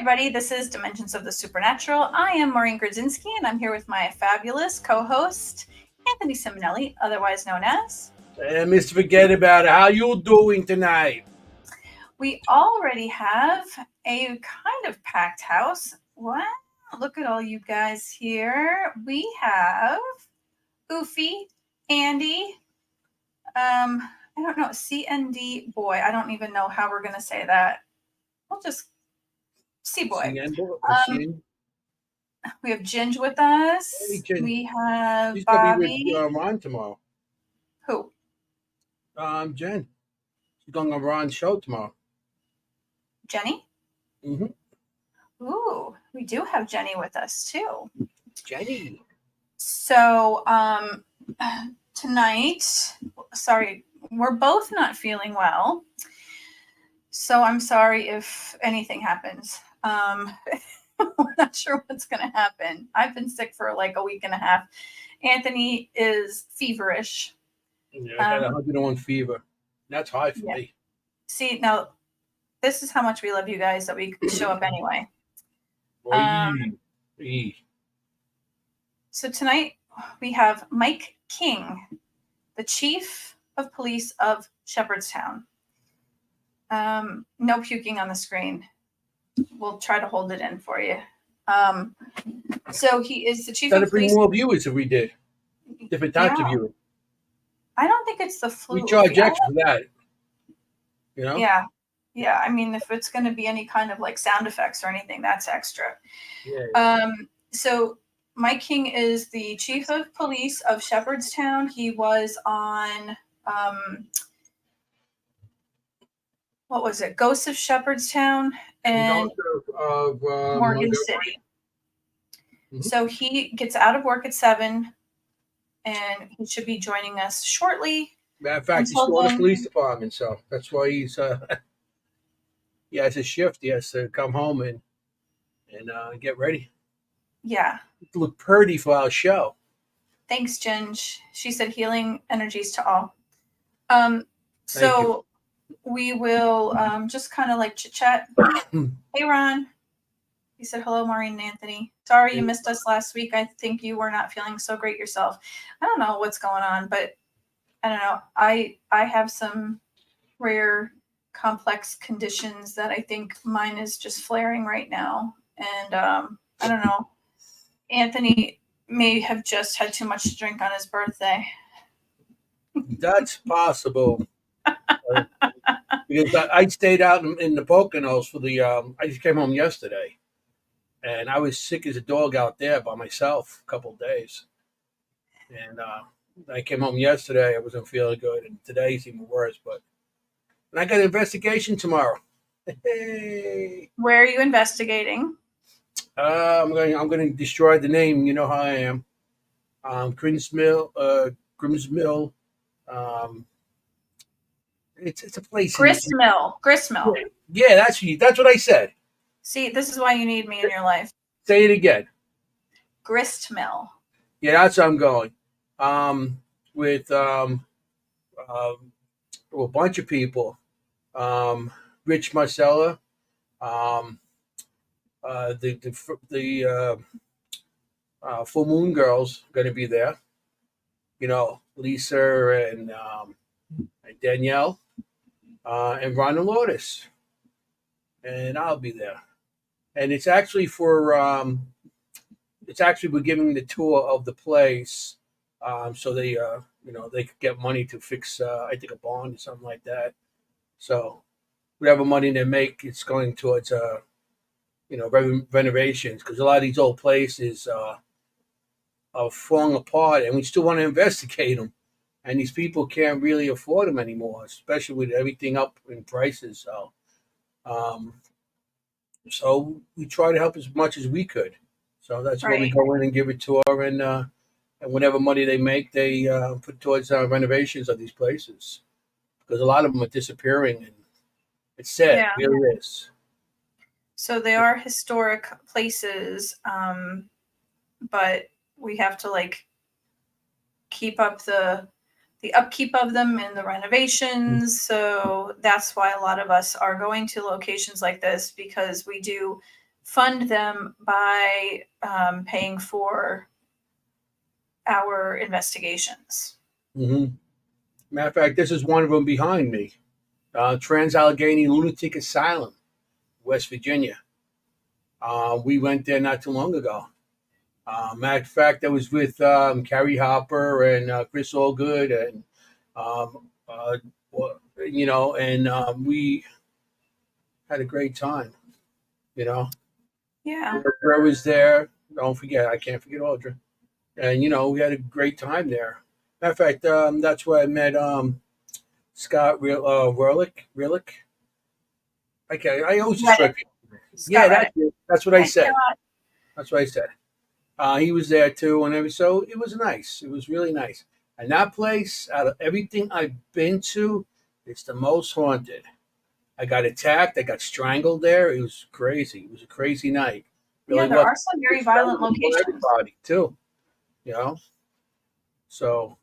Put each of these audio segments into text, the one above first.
everybody. This is Dimensions of the Supernatural. I am Maureen Grodzinski, and I'm here with my fabulous co-host, Anthony Simonelli, otherwise known as... Mr. Forget About It, how you doing tonight? We already have a kind of packed house. Wow, look at all you guys here. We have Oofy, Andy, I don't know, CND Boy. I don't even know how we're going to say that. We'll just... C-Boy. We have Ginge with us. Hey, Ginge. We have She's Bobby. Gonna be with Ron tomorrow. Who? Jen. She's going on Ron's show tomorrow. Jenny? Mm-hmm. Ooh, we do have Jenny with us too. Jenny. So tonight, sorry, we're both not feeling well. So I'm sorry if anything happens. We're not sure what's going to happen. I've been sick for like a week and a half. Anthony is feverish. Yeah, I got 101 fever. That's high for me. See, now, this is how much we love you guys that we show up anyway. So tonight we have Mike King, the Chief of Police of Shepherdstown. No puking on the screen. We'll try to hold it in for you. So he is the chief of police. Gotta bring more viewers if we did. Different types of viewers. I don't think it's the flu. We charge extra for that. You know? Yeah. I mean, if it's going to be any kind of like sound effects or anything, that's extra. Yeah. So Mike King is the chief of police of Shepherdstown. He was on... what was it? Ghost of Shepherdstown and Morgan City. Mm-hmm. So he gets out of work at 7, and he should be joining us shortly. Matter of fact, he's still in the police department, so that's why he's he has a shift. He has to come home and get ready. Yeah. Look pretty for our show. Thanks, Ginge. She said healing energies to all. So we will just kind of like chit chat. Hey, Ron. He said, hello, Maureen and Anthony. Sorry you missed us last week. I think you were not feeling so great yourself. I don't know what's going on, but I don't know. I have some rare complex conditions that I think mine is just flaring right now. And I don't know. Anthony may have just had too much to drink on his birthday. That's possible. Because I stayed out in the Poconos for the. I just came home yesterday, and I was sick as a dog out there by myself a couple of days. And I came home yesterday. I wasn't feeling good, and today's even worse. And I got an investigation tomorrow. Hey. Where are you investigating? I'm going to destroy the name. You know how I am. Grimsmill. It's a place. Gristmill. Yeah, that's what I said. See, this is why you need me in your life. Say it again. Gristmill. Yeah, that's how I'm going. With a bunch of people. Rich Marcella. The Full Moon Girls are going to be there. You know, Lisa and Danielle. And Ron and Lotus, and I'll be there. And it's actually we're giving the tour of the place, so they they could get money to fix I think a bond or something like that. So whatever money they make, it's going towards renovations, because a lot of these old places are falling apart, and we still want to investigate them. And these people can't really afford them anymore, especially with everything up in prices. So we try to help as much as we could. So that's why we go in and give a tour, and whatever money they make, they put towards renovations of these places, because a lot of them are disappearing, and it's sad. Yeah. It really is. So they are historic places, but we have to keep up the upkeep of them and the renovations. So that's why a lot of us are going to locations like this, because we do fund them by paying for our investigations. Mm-hmm. Matter of fact, this is one of them behind me. Trans-Allegheny Lunatic Asylum, West Virginia. We went there not too long ago. Matter of fact, I was with Carrie Hopper and Chris Allgood, and we had a great time. Yeah. Audra was there. Don't forget, I can't forget Audra. And we had a great time there. Matter of fact, that's where I met Scott Realick. Okay, I always just Reddick. yeah, Reddick. that's what I said. That's what I said. He was there too, and so it was nice. It was really nice. And that place, out of everything I've been to, it's the most haunted. I got attacked. I got strangled there. It was crazy. It was a crazy night. Really there are some very violent locations. Everybody too, So,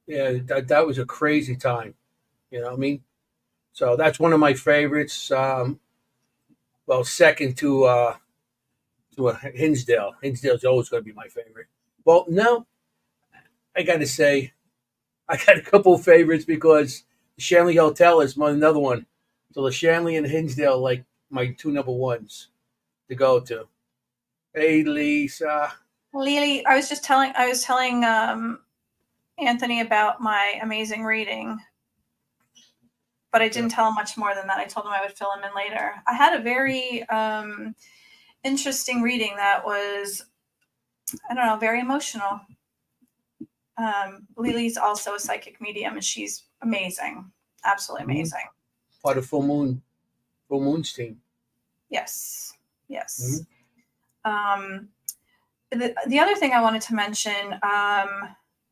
yeah, that was a crazy time. You know what I mean? So that's one of my favorites. Second to Hinsdale. Hinsdale's always going to be my favorite. Well, no, I got to say, I got a couple of favorites because the Shanley Hotel is another one. So the Shanley and Hinsdale, like my two number ones to go to. Hey, Lisa. Lily, I was telling Anthony about my amazing reading, but I didn't tell him much more than that. I told him I would fill him in later. I had a very interesting reading that was, I don't know, very emotional. Lily's also a psychic medium, and she's amazing, absolutely amazing. Part of Full Moon's team. Yes. The other thing I wanted to mention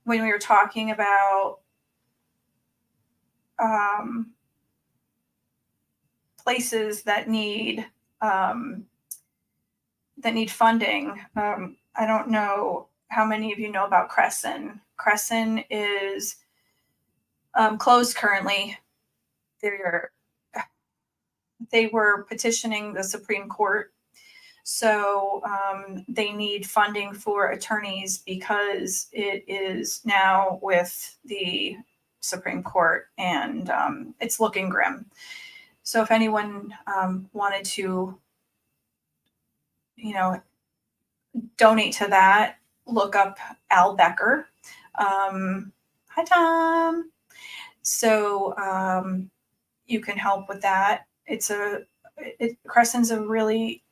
when we were talking about places that need funding. I don't know how many of you know about Crescent. Crescent is closed currently. They were petitioning the Supreme Court, so they need funding for attorneys because it is now with the Supreme Court, and it's looking grim. So if anyone wanted to, donate to that, look up Al Becker. Hi, Tom. So you can help with that. Crescent's a really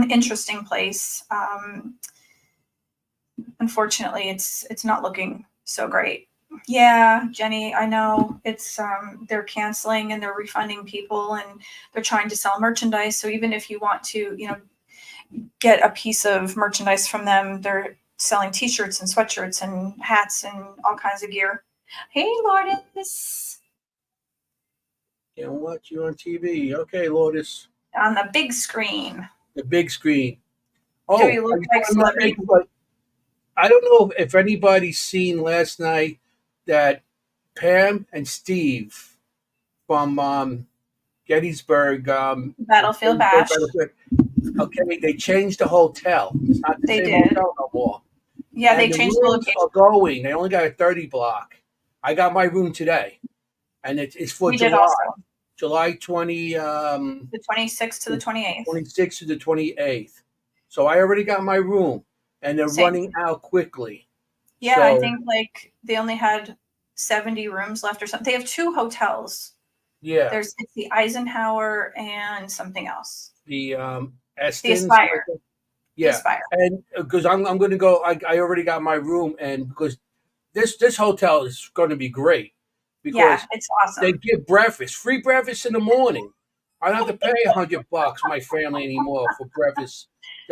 interesting place. Unfortunately, it's not looking so great. Yeah, Jenny, I know it's they're canceling and they're refunding people and they're trying to sell merchandise. So even if you want to, get a piece of merchandise from them, they're selling t-shirts and sweatshirts and hats and all kinds of gear. Hey, Lourdes. Can't watch you on TV. Okay, Lourdes. On the big screen. The big screen. Oh, do you look like celebrity? I don't know if anybody's seen last night that Pam and Steve from Gettysburg Battlefield Bash. Okay, they changed the hotel. It's not the same hotel no more. Yeah, and they changed the location. Going. They only got a 30 block. I got my room today, and it's for July 20. The 26th to the 28th. 26th to the 28th. So I already got my room, and they're running out quickly. Yeah, so, I think they only had 70 rooms left or something. They have two hotels. Yeah, it's the Eisenhower and something else. The the Aspire. Yeah, the Aspire. And because I'm going to go, I already got my room, and because this hotel is going to be great. Because it's awesome. They give free breakfast in the morning. I don't have to pay $100 my family anymore for breakfast.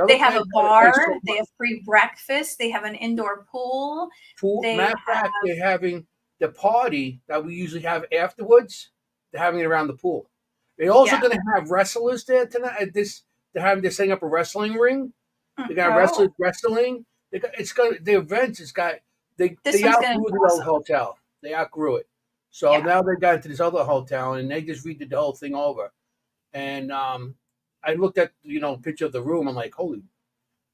They have a bar. They have free breakfast. They have an indoor pool. Matter of fact, they're having the party that we usually have afterwards. They're having it around the pool. They're also going to have wrestlers there tonight. They're setting up a wrestling ring. They got wrestling. The events. They outgrew the old hotel. They outgrew it. So now they got into this other hotel and they just redid the whole thing over. And I I looked at picture of the room. I'm like, holy,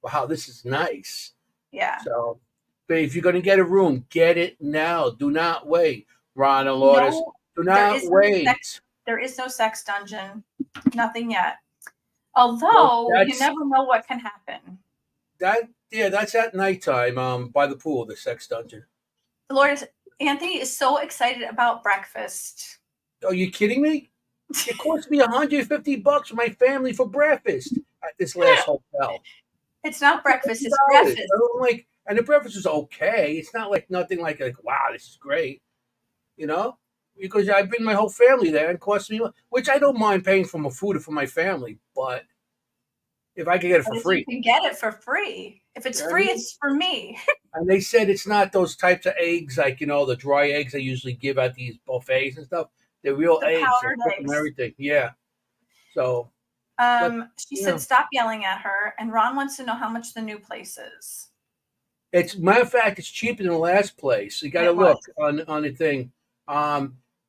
wow, this is nice. Yeah. So, but if you're gonna get a room, get it now. Do not wait, Ron and Lourdes. No, Do not wait. there is no sex dungeon. Nothing yet. Well, Although you never know what can happen. That's at nighttime. By the pool, the sex dungeon. Lord, Anthony is so excited about breakfast. Are you kidding me? It cost me $150 for my family for breakfast at this last hotel. It's not breakfast, it's breakfast. I don't and the breakfast was okay. It's not nothing like wow, this is great. Because I bring my whole family there and it costs me, which I don't mind paying for my food for my family, but if I could get it for free. You can get it for free. If it's free, it's for me. And they said it's not those types of eggs like, the dry eggs they usually give at these buffets and stuff. They're real eggs. Powdered eggs. And everything. Yeah. So. She said, stop yelling at her. And Ron wants to know how much the new place is. Matter of fact, it's cheaper than the last place. You got to look on the thing.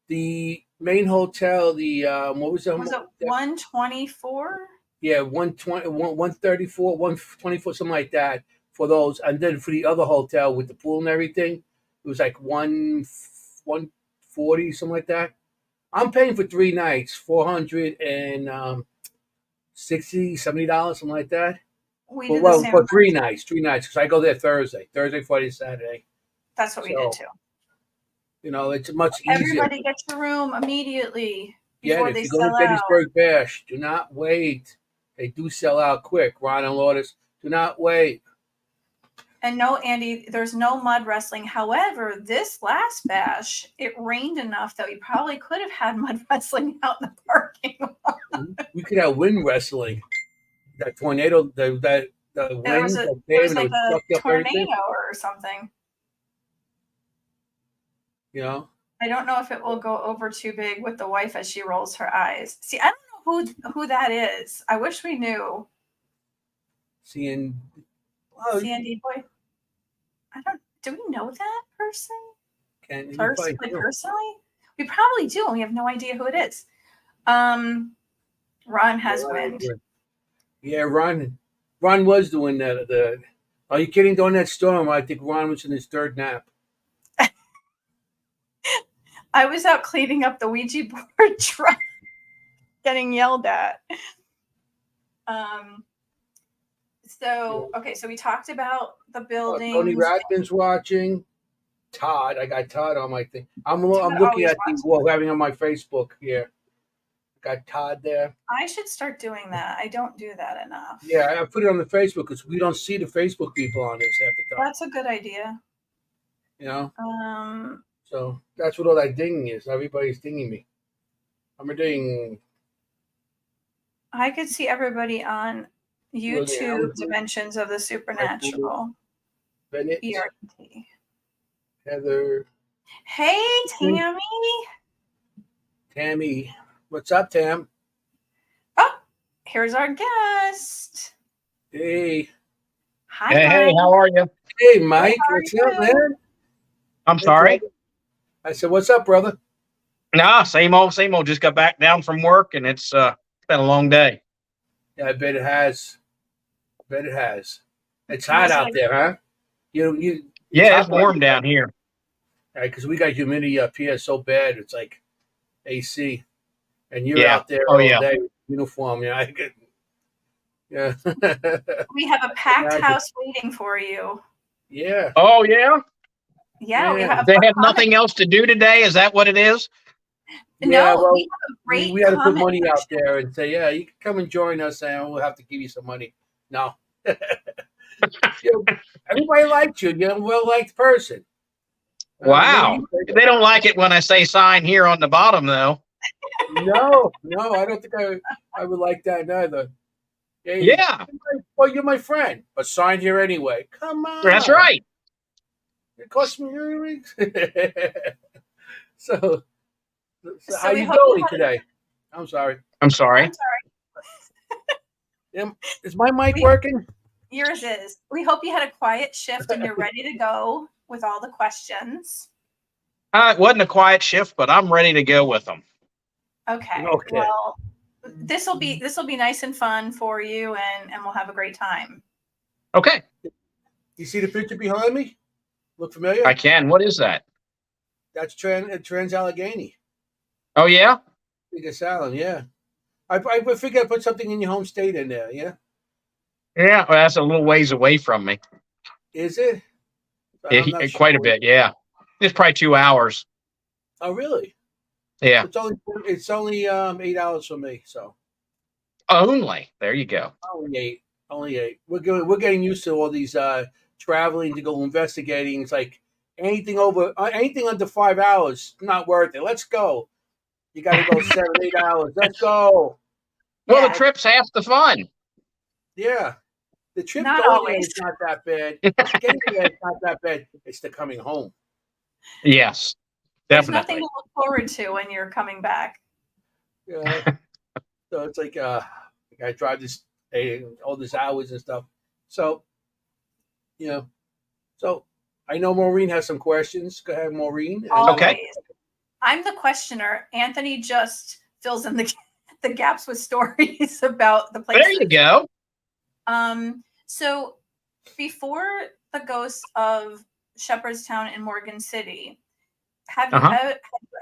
The main hotel, what was it? Was it 124? Yeah, 120, 134, 124, something like that for those. And then for the other hotel with the pool and everything, it was like 140, something like that. I'm paying for 3 nights, $460, $70, something like that. For 3 nights, because I go there Thursday, Friday, Saturday. That's what we did too. It's much easier. Everybody gets your room immediately before they sell out. If you go to Gettysburg Bash, do not wait. They do sell out quick. Ron and Lourdes, do not wait. And no, Andy, there's no mud wrestling. However, this last bash, it rained enough that we probably could have had mud wrestling out in the parking lot. We could have wind wrestling. That tornado, the wind, it was like a tornado or something. I don't know if it will go over too big with the wife as she rolls her eyes. See, I don't know who that is. I wish we knew. C&D boy. Do we know that person? Personally? We probably do, and we have no idea who it is. Ron has wind. Yeah, Ron was doing that. Are you kidding? During that storm, I think Ron was in his third nap. I was out cleaning up the Ouija board truck, getting yelled at. So we talked about the building. Tony Radman's watching. Todd, I got Todd on my thing. I'm looking at having on my Facebook here. Got Todd there. I should start doing that. I don't do that enough. Yeah, I put it on the Facebook because we don't see the Facebook people on this half the time. That's a good idea. So that's what all that dinging is. Everybody's dinging me. I'm a ding. I could see everybody on YouTube Dimensions of the Supernatural. Bennett. ERT. Heather. Hey, Tammy. Tammy. What's up, Tam? Oh, here's our guest. Hey. Hi, Hey, how are you? Hey, Mike. What's up, man? I'm sorry. I said, what's up, brother? Nah, same old. Just got back down from work, and it's been a long day. Yeah, I bet it has. It's hot out there, huh? Yeah, it's warm down here. Right, because we got humidity up here so bad, it's like AC. And you're out there all day with uniform. Yeah. We have a packed house waiting for you. Yeah. Oh, yeah? Yeah. They have nothing else to do today? Is that what it is? No, we have a great we had to put money out there and say, yeah, you can come and join us and we'll have to give you some money. No. Everybody liked you. You're a well-liked person. Wow. They don't like it when I say sign here on the bottom, though. No, I don't think I would like that neither. Yeah. Well, you're my friend, but sign here anyway. Come on. That's right. It cost me earrings. So how you doing today? I'm sorry. Is my mic working? Yours is. We hope you had a quiet shift and you're ready to go with all the questions. It wasn't a quiet shift, but I'm ready to go with them. Okay. Well, this will be nice and fun for you, and we'll have a great time. Okay. You see the picture behind me? Look familiar? I can. What is that? That's Trans Allegheny. Oh, yeah? Biggest Island, yeah. I figured I'd put something in your home state in there, yeah? Yeah. Well, that's a little ways away from me. Is it? I'm not sure. Quite a bit, yeah. It's probably 2 hours. Oh, really? Yeah. It's only 8 hours for me, so. Only. There you go. Only 8. Only 8. We're getting used to all these traveling to go investigating. It's like anything under 5 hours, not worth it. Let's go. You got to go 7, 8 hours. Let's go. Well, Yeah. the trip's half the fun. Yeah. The trip Not going always. there is not that bad. Getting there is not that bad. It's the coming home. Yes, There's definitely. nothing to look forward to when you're coming back. Yeah. So it's like I drive all these hours and stuff. So, so I know Maureen has some questions. Go ahead, Maureen. Okay. Always. I'm the questioner. Anthony just fills in the gaps with stories about the places. There you go. So before the Ghost of Shepherdstown in Morgan City, have you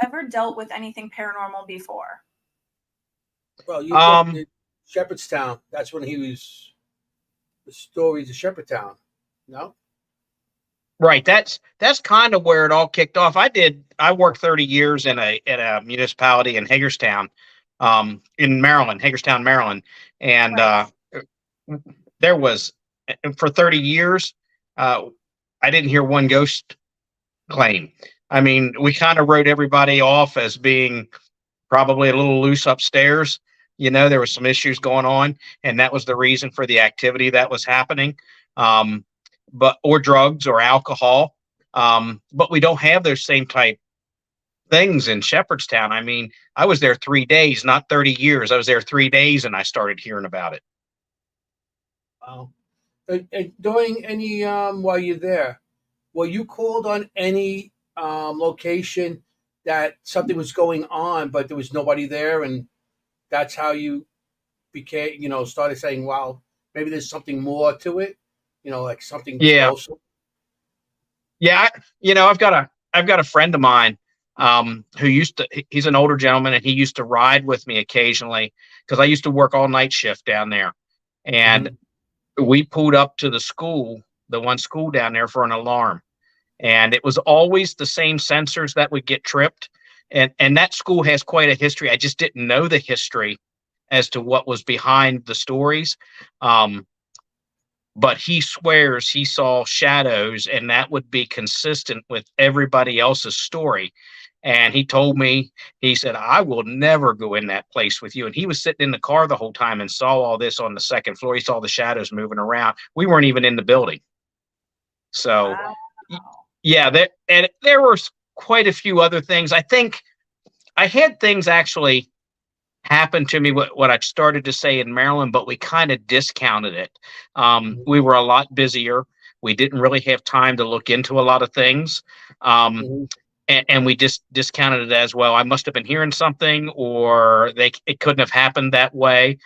ever dealt with anything paranormal before? Well, you told me Shepherdstown. That's when he was the stories of Shepherdstown. No? Right. That's kind of where it all kicked off. I worked 30 years in a municipality in Hagerstown, in Maryland, Hagerstown, Maryland. And there was, for 30 years, I didn't hear one ghost claim. I mean, we kind of wrote everybody off as being probably a little loose upstairs. There was some issues going on, and that was the reason for the activity that was happening. Or drugs or alcohol. But we don't have those same type things in Shepherdstown. I mean, I was there 3 days, not 30 years. I was there 3 days and I started hearing about it. Wow. During any while you're there, were you called on any location that something was going on, but there was nobody there, and that's how you became, started saying, "Wow, maybe there's something more to it." Like something closer. Yeah. I've got a friend of mine who he's an older gentleman, and he used to ride with me occasionally because I used to work all night shift down there. And we pulled up to the one school down there for an alarm. And it was always the same sensors that would get tripped. And that school has quite a history. I just didn't know the history as to what was behind the stories. But he swears he saw shadows, and that would be consistent with everybody else's story. And he told me, he said, "I will never go in that place with you." And he was sitting in the car the whole time and saw all this on the second floor. He saw the shadows moving around. We weren't even in the building. So, yeah, there were quite a few other things. I think I had things actually happened to me what I started to say in Maryland, but we kind of discounted it. We were a lot busier. We didn't really have time to look into a lot of things. And we just discounted it as, well, I must have been hearing something, or it couldn't have happened that way.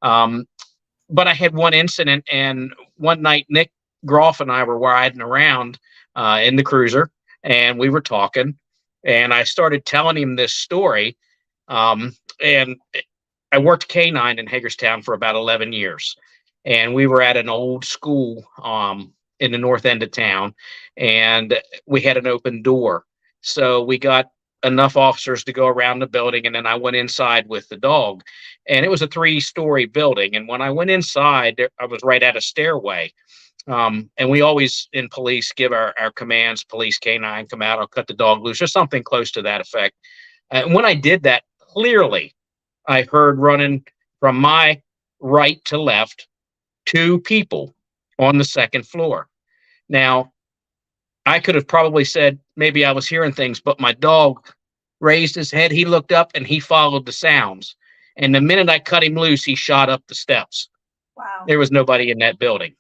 But I had one incident, and one night Nick Groff and I were riding around in the cruiser, and we were talking, and I started telling him this story. And I worked K-9 in Hagerstown for about 11 years. And we were at an old school in the north end of town, and we had an open door. So we got enough officers to go around the building, and then I went inside with the dog. And it was a 3-story building. And when I went inside, I was right at a stairway. And we always, in police, give our commands, police K-9, come out, I'll cut the dog loose, or something close to that effect. And when I did that, clearly, I heard running from my right to left 2 people on the second floor. Now, I could have probably said maybe I was hearing things, but my dog raised his head, he looked up, and he followed the sounds. And the minute I cut him loose, he shot up the steps. Wow. There was nobody in that building.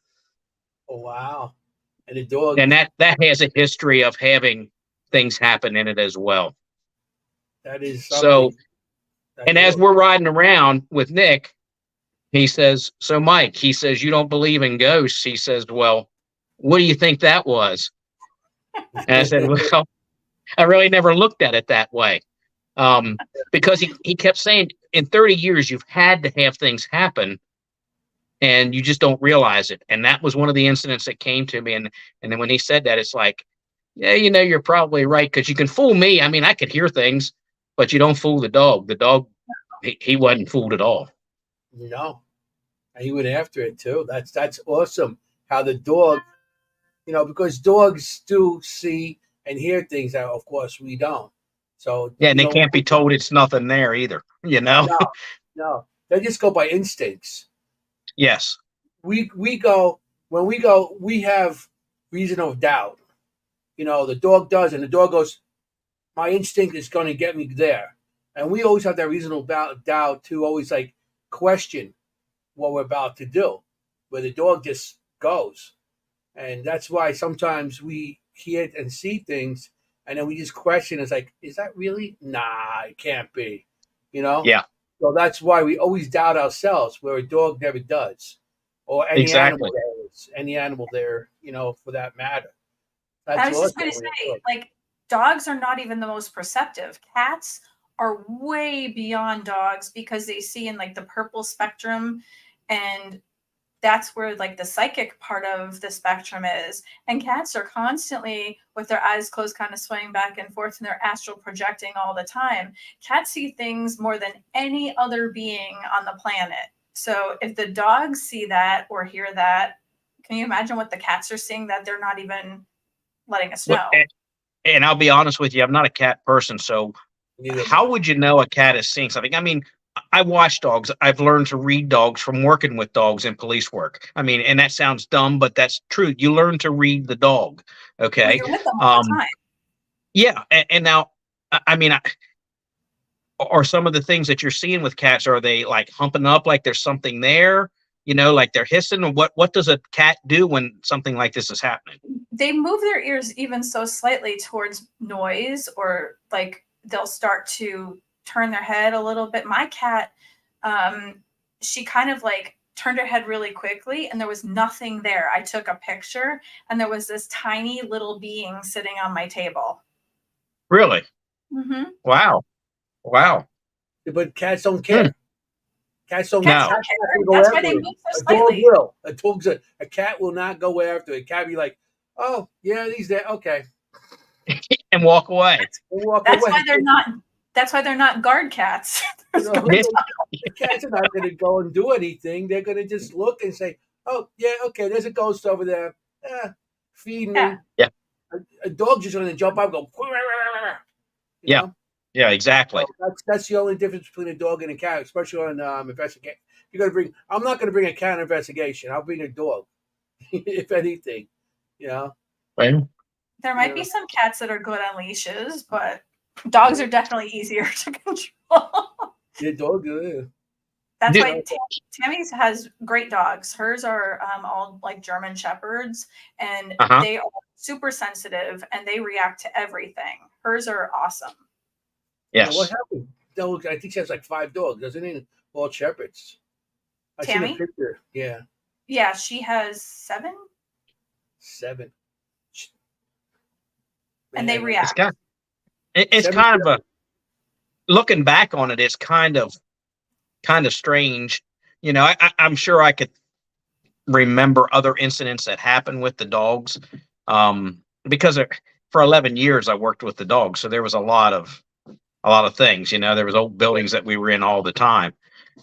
Oh, wow. And the dog. And that has a history of having things happen in it as well. That is something. And as we're riding around with Nick, he says, "So Mike," he says, "you don't believe in ghosts." He says, "Well, what do you think that was?" And I said, "Well, I really never looked at it that way." Because he kept saying, in 30 years, you've had to have things happen and you just don't realize it. And that was one of the incidents that came to me. And then when he said that, it's like, yeah, you're probably right. Cause you can fool me. I mean, I could hear things, but you don't fool the dog. The dog, he wasn't fooled at all. No, and he went after it too. That's awesome. How the dog, because dogs do see and hear things that, of course, we don't. So Yeah. And they can't be told it's nothing there either, No, no, they just go by instincts. Yes. We go when we go. We have reason of doubt. The dog does, and the dog goes, "My instinct is going to get me there," and we always have that reasonable doubt to always like question what we're about to do, where the dog just goes. And that's why sometimes we hear and see things, and then we just question. It's like, is that really? Nah, it can't be. Yeah. So that's why we always doubt ourselves, where a dog never does, or any Exactly. animal there, for that matter. I was just going to say, like, dogs are not even the most perceptive. Cats are way beyond dogs because they see in like the purple spectrum, and that's where like the psychic part of the spectrum is. And cats are constantly with their eyes closed, kind of swaying back and forth, and they're astral projecting all the time. Cats see things more than any other being on the planet. So if the dogs see that or hear that, can you imagine what the cats are seeing that they're not even letting us know? And I'll be honest with you, I'm not a cat person. So how would you know a cat is seeing something? I mean, I watch dogs. I've learned to read dogs from working with dogs in police work. I mean, and that sounds dumb, but that's true. You learn to read the dog. Okay. Well, you're with them all the time. Yeah. And now, I mean, are some of the things that you're seeing with cats, are they like humping up like there's something there? Like they're hissing? Or what does a cat do when something like this is happening? They move their ears even so slightly towards noise, or like they'll start to turn their head a little bit. My cat, she kind of like turned her head really quickly and there was nothing there. I took a picture and there was this tiny little being sitting on my table. Really? Mm-hmm. Wow. But cats don't care. Cats don't care. That's why they move so slightly. A dog will. A cat will not go after it. A cat be like, "Oh yeah, he's there. Okay," and walk away. That's why they're not guard cats. The cats are not going to go and do anything. They're going to just look and say, "Oh yeah, okay, there's a ghost over there. Feed me." Yeah. A dog's just going to jump up and go. You know? Yeah, exactly. So that's the only difference between a dog and a cat, especially on investigation. I'm not going to bring a cat on investigation. I'll bring a dog, if anything. Well, there might be some cats that are good on leashes, but dogs are definitely easier to control. Yeah, dog. Yeah. That's why Tammy's has great dogs. Hers are all like German Shepherds, and they are super sensitive and they react to everything. Hers are awesome. Yes. What happened? I think she has like 5 dogs, doesn't it? All Shepherds. I seen a picture. Yeah. Yeah, she has 7. 7. And they react. It's kind of looking back on it, it's kind of strange. I'm sure I could remember other incidents that happened with the dogs, because for 11 years I worked with the dogs, so there was a lot of things. There was old buildings that we were in all the time,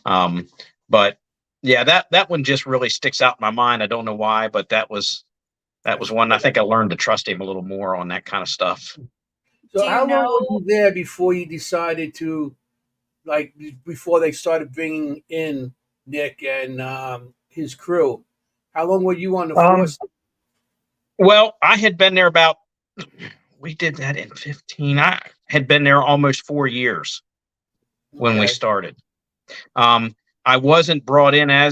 but yeah, that one just really sticks out in my mind. I don't know why, but that was one. I think I learned to trust him a little more on that kind of stuff. So how long were you there before you decided to, before they started bringing in Nick and his crew? How long were you on the force? Well, I had been there we did that in 15. I had been there almost 4 years when we started. I wasn't brought in I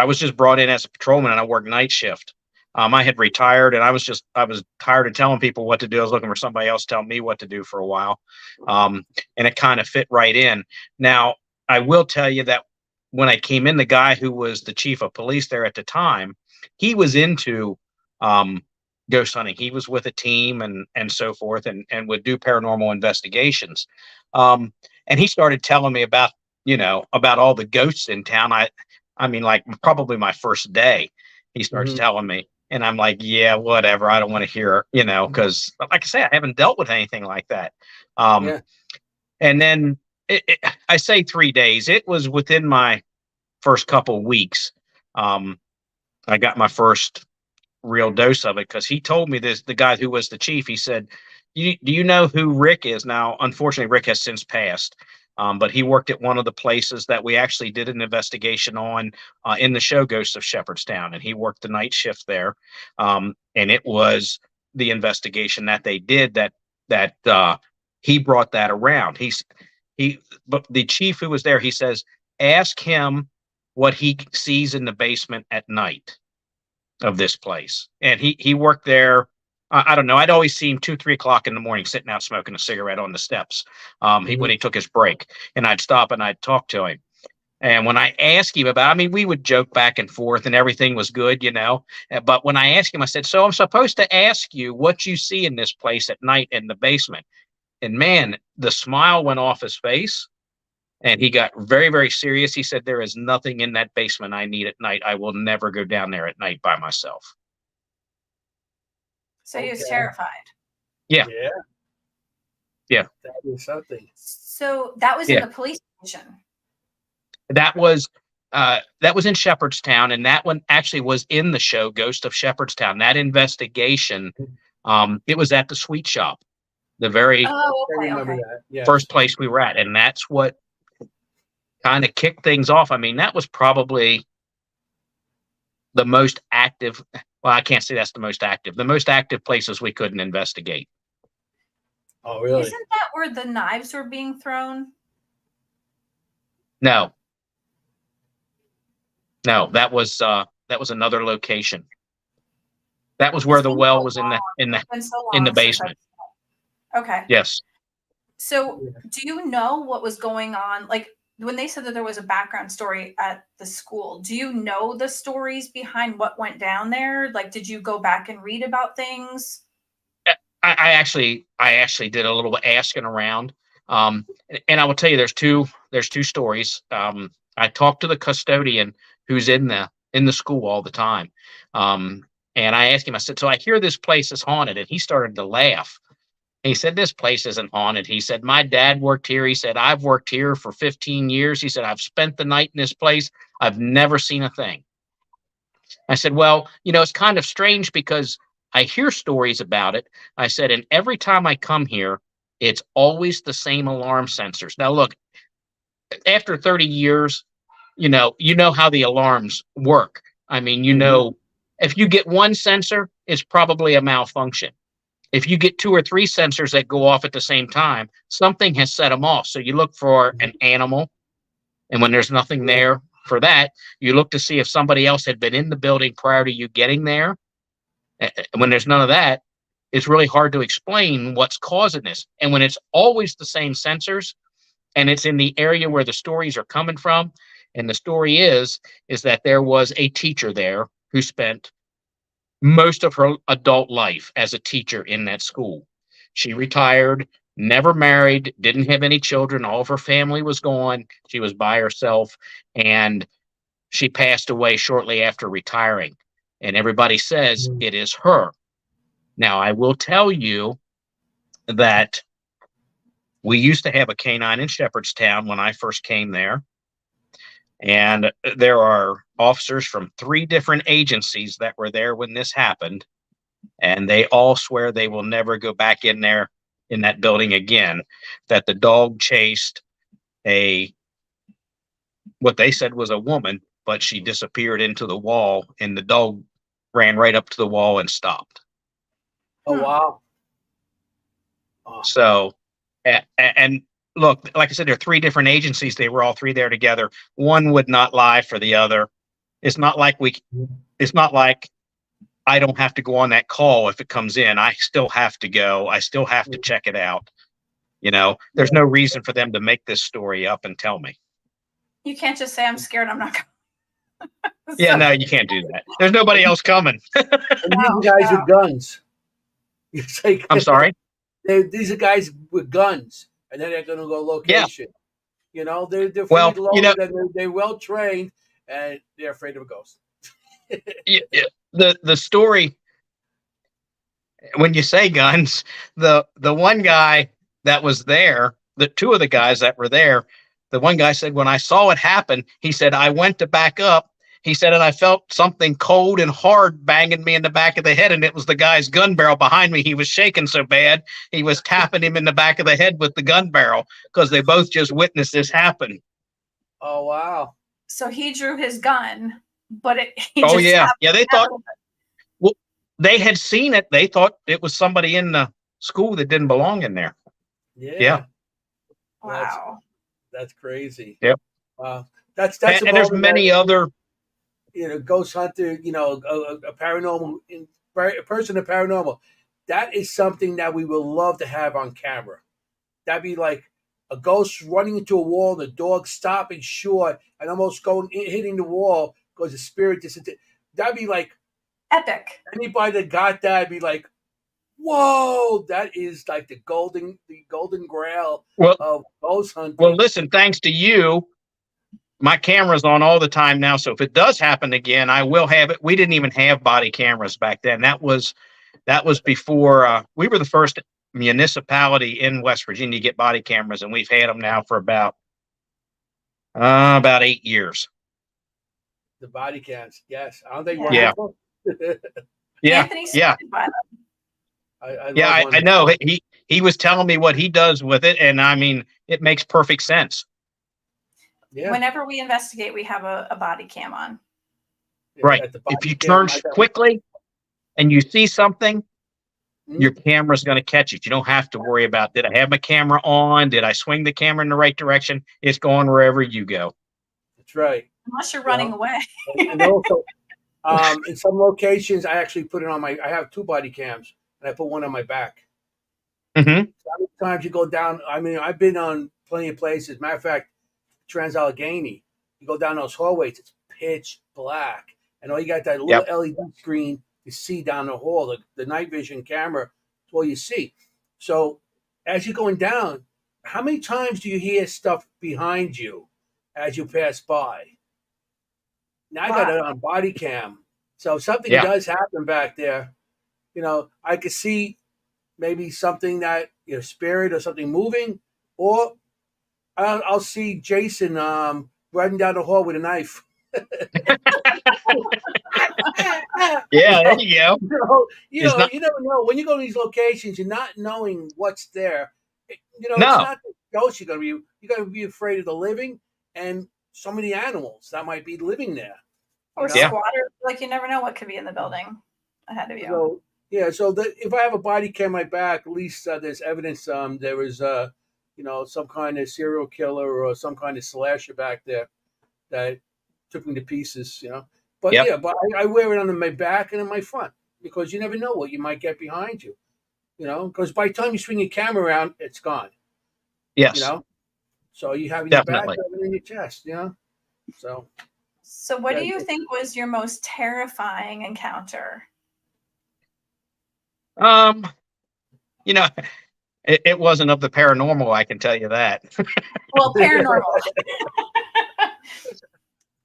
was just brought in as a patrolman, and I worked night shift. I had retired, and I was tired of telling people what to do. I was looking for somebody else to tell me what to do for a while. And it kind of fit right in. Now, I will tell you that when I came in, the guy who was the chief of police there at the time, he was into ghost hunting. He was with a team and so forth, and would do paranormal investigations. And he started telling me about all the ghosts in town. I mean, like probably my first day, he starts telling me, and I'm like, yeah, whatever. I don't want to hear, because like I say, I haven't dealt with anything like that. Yeah. And then I say 3 days. It was within my first couple weeks. I got my first real dose of it, because he told me this. The guy who was the chief, he said, do you know who Rick is? Now, unfortunately, Rick has since passed. But he worked at one of the places that we actually did an investigation on in the show Ghost of Shepherdstown, and he worked the night shift there. And it was the investigation that they did that he brought that around. But the chief who was there, he says, ask him what he sees in the basement at night of this place. And he worked there. I don't know. I'd always see him 2, 3 o'clock in the morning sitting out smoking a cigarette on the steps when he took his break. And I'd stop and I'd talk to him. And when I asked him we would joke back and forth and everything was good, But when I asked him, I said, so I'm supposed to ask you what you see in this place at night in the basement. And man, the smile went off his face. And he got very, very serious. He said, there is nothing in that basement I need at night. I will never go down there at night by myself. So he was terrified. Yeah. That is something. So that was in the police station. That was in Shepherdstown, and that one actually was in the show Ghost of Shepherdstown. That investigation, it was at the sweet shop, the very first place we were at, and that's what kind of kicked things off. I mean, that was probably the most active. Well, I can't say that's the most active. The most active places we couldn't investigate. Oh, really? Isn't that where the knives were being thrown? No, that was another location. That was where the well was in the basement. Okay. Yes. So, do you know what was going on? Like when they said that there was a background story at the school, do you know the stories behind what went down there? Like, did you go back and read about things? I actually did a little asking around, and I will tell you, there's two stories. I talked to the custodian who's in the school all the time, and I asked him. I said, "So I hear this place is haunted," and he started to laugh. He said, "This place isn't haunted." He said, "My dad worked here." He said, "I've worked here for 15 years." He said, "I've spent the night in this place. I've never seen a thing." I said, "Well, it's kind of strange because I hear stories about it." I said, "And every time I come here, it's always the same alarm sensors." Now, look, after 30 years, you know how the alarms work. I mean, if you get one sensor, it's probably a malfunction. If you get 2 or 3 sensors that go off at the same time, something has set them off. So you look for an animal, and when there's nothing there for that, you look to see if somebody else had been in the building prior to you getting there. When there's none of that, it's really hard to explain what's causing this. And when it's always the same sensors, and it's in the area where the stories are coming from, and the story is that there was a teacher there who spent most of her adult life as a teacher in that school. She retired, never married, didn't have any children. All of her family was gone. She was by herself, and she passed away shortly after retiring. And everybody says it is her. Now, I will tell you that we used to have a canine in Shepherdstown when I first came there. And there are officers from 3 different agencies that were there when this happened. And they all swear they will never go back in there in that building again. That the dog chased what they said was a woman, but she disappeared into the wall, and the dog ran right up to the wall and stopped. Oh, wow. So, and look, like I said, there are 3 different agencies. They were all 3 there together. One would not lie for the other. It's not like I don't have to go on that call if it comes in. I still have to go. I still have to check it out. There's no reason for them to make this story up and tell me. You can't just say, I'm scared, I'm not going. Yeah, no, you can't do that. There's nobody else coming. And these are guys with guns. It's like, I'm sorry? These are guys with guns, and then they're going to go location. They're Well, fully loaded, and they're well trained, and they're afraid of a ghost. Yeah, the story, when you say guns, the one guy that was there, the two of the guys that were there, the one guy said, when I saw it happen, he said, I went to back up. He said, and I felt something cold and hard banging me in the back of the head, and it was the guy's gun barrel behind me. He was shaking so bad, he was tapping him in the back of the head with the gun barrel because they both just witnessed this happen. Oh, wow. So he drew his gun, but yeah. They thought, well, they had seen it. They thought it was somebody in the school that didn't belong in there. Yeah. Wow. That's crazy. Yep. That's and there's many other, ghost hunter, a paranormal, a person of paranormal. That is something that we would love to have on camera. That'd be like a ghost running into a wall, the dog stopping short and almost hitting the wall because the spirit disappeared. That'd be like epic. Anybody that got that would be like, whoa, that is like the golden grail of ghost hunting. Well, listen, thanks to you, my camera's on all the time now. So if it does happen again, I will have it. We didn't even have body cameras back then. That was before we were the first municipality in West Virginia to get body cameras, and we've had them now for about 8 years. The body cams, yes. I don't think yeah. I know. He was telling me what he does with it, and I mean, it makes perfect sense. Yeah. Whenever we investigate, we have a body cam on. Right. If you turn quickly and you see something, your camera's going to catch it. You don't have to worry about, did I have my camera on? Did I swing the camera in the right direction? It's going wherever you go. That's right. Unless you're running away. And also, in some locations, I actually put it on I have 2 body cams, and I put one on my back. Mm-hmm. Sometimes you go down, I mean, I've been on plenty of places. Matter of fact, Trans-Allegheny, you go down those hallways, it's pitch black. And all you got that little LED screen to see down the hall, the night vision camera, that's all you see. So as you're going down, how many times do you hear stuff behind you as you pass by? Now I got it on body cam. So if something does happen back there, I could see maybe something that, spirit or something moving, or I'll see Jason running down the hall with a knife. Yeah, there you go. You never know. When you go to these locations, you're not knowing what's there. It's not the ghosts you're going to be afraid of the living and some of the animals that might be living there. Or squatters. Like, you never know what could be in the building ahead of you. So if I have a body cam on my back, at least there's evidence there was some kind of serial killer or some kind of slasher back there that took me to pieces, But but I wear it on my back and in my front because you never know what you might get behind you, because by the time you swing your camera around, it's gone. Yes. So you have it in your back, you have it in your chest, So what do you think was your most terrifying encounter? It wasn't of the paranormal, I can tell you that. Well, paranormal.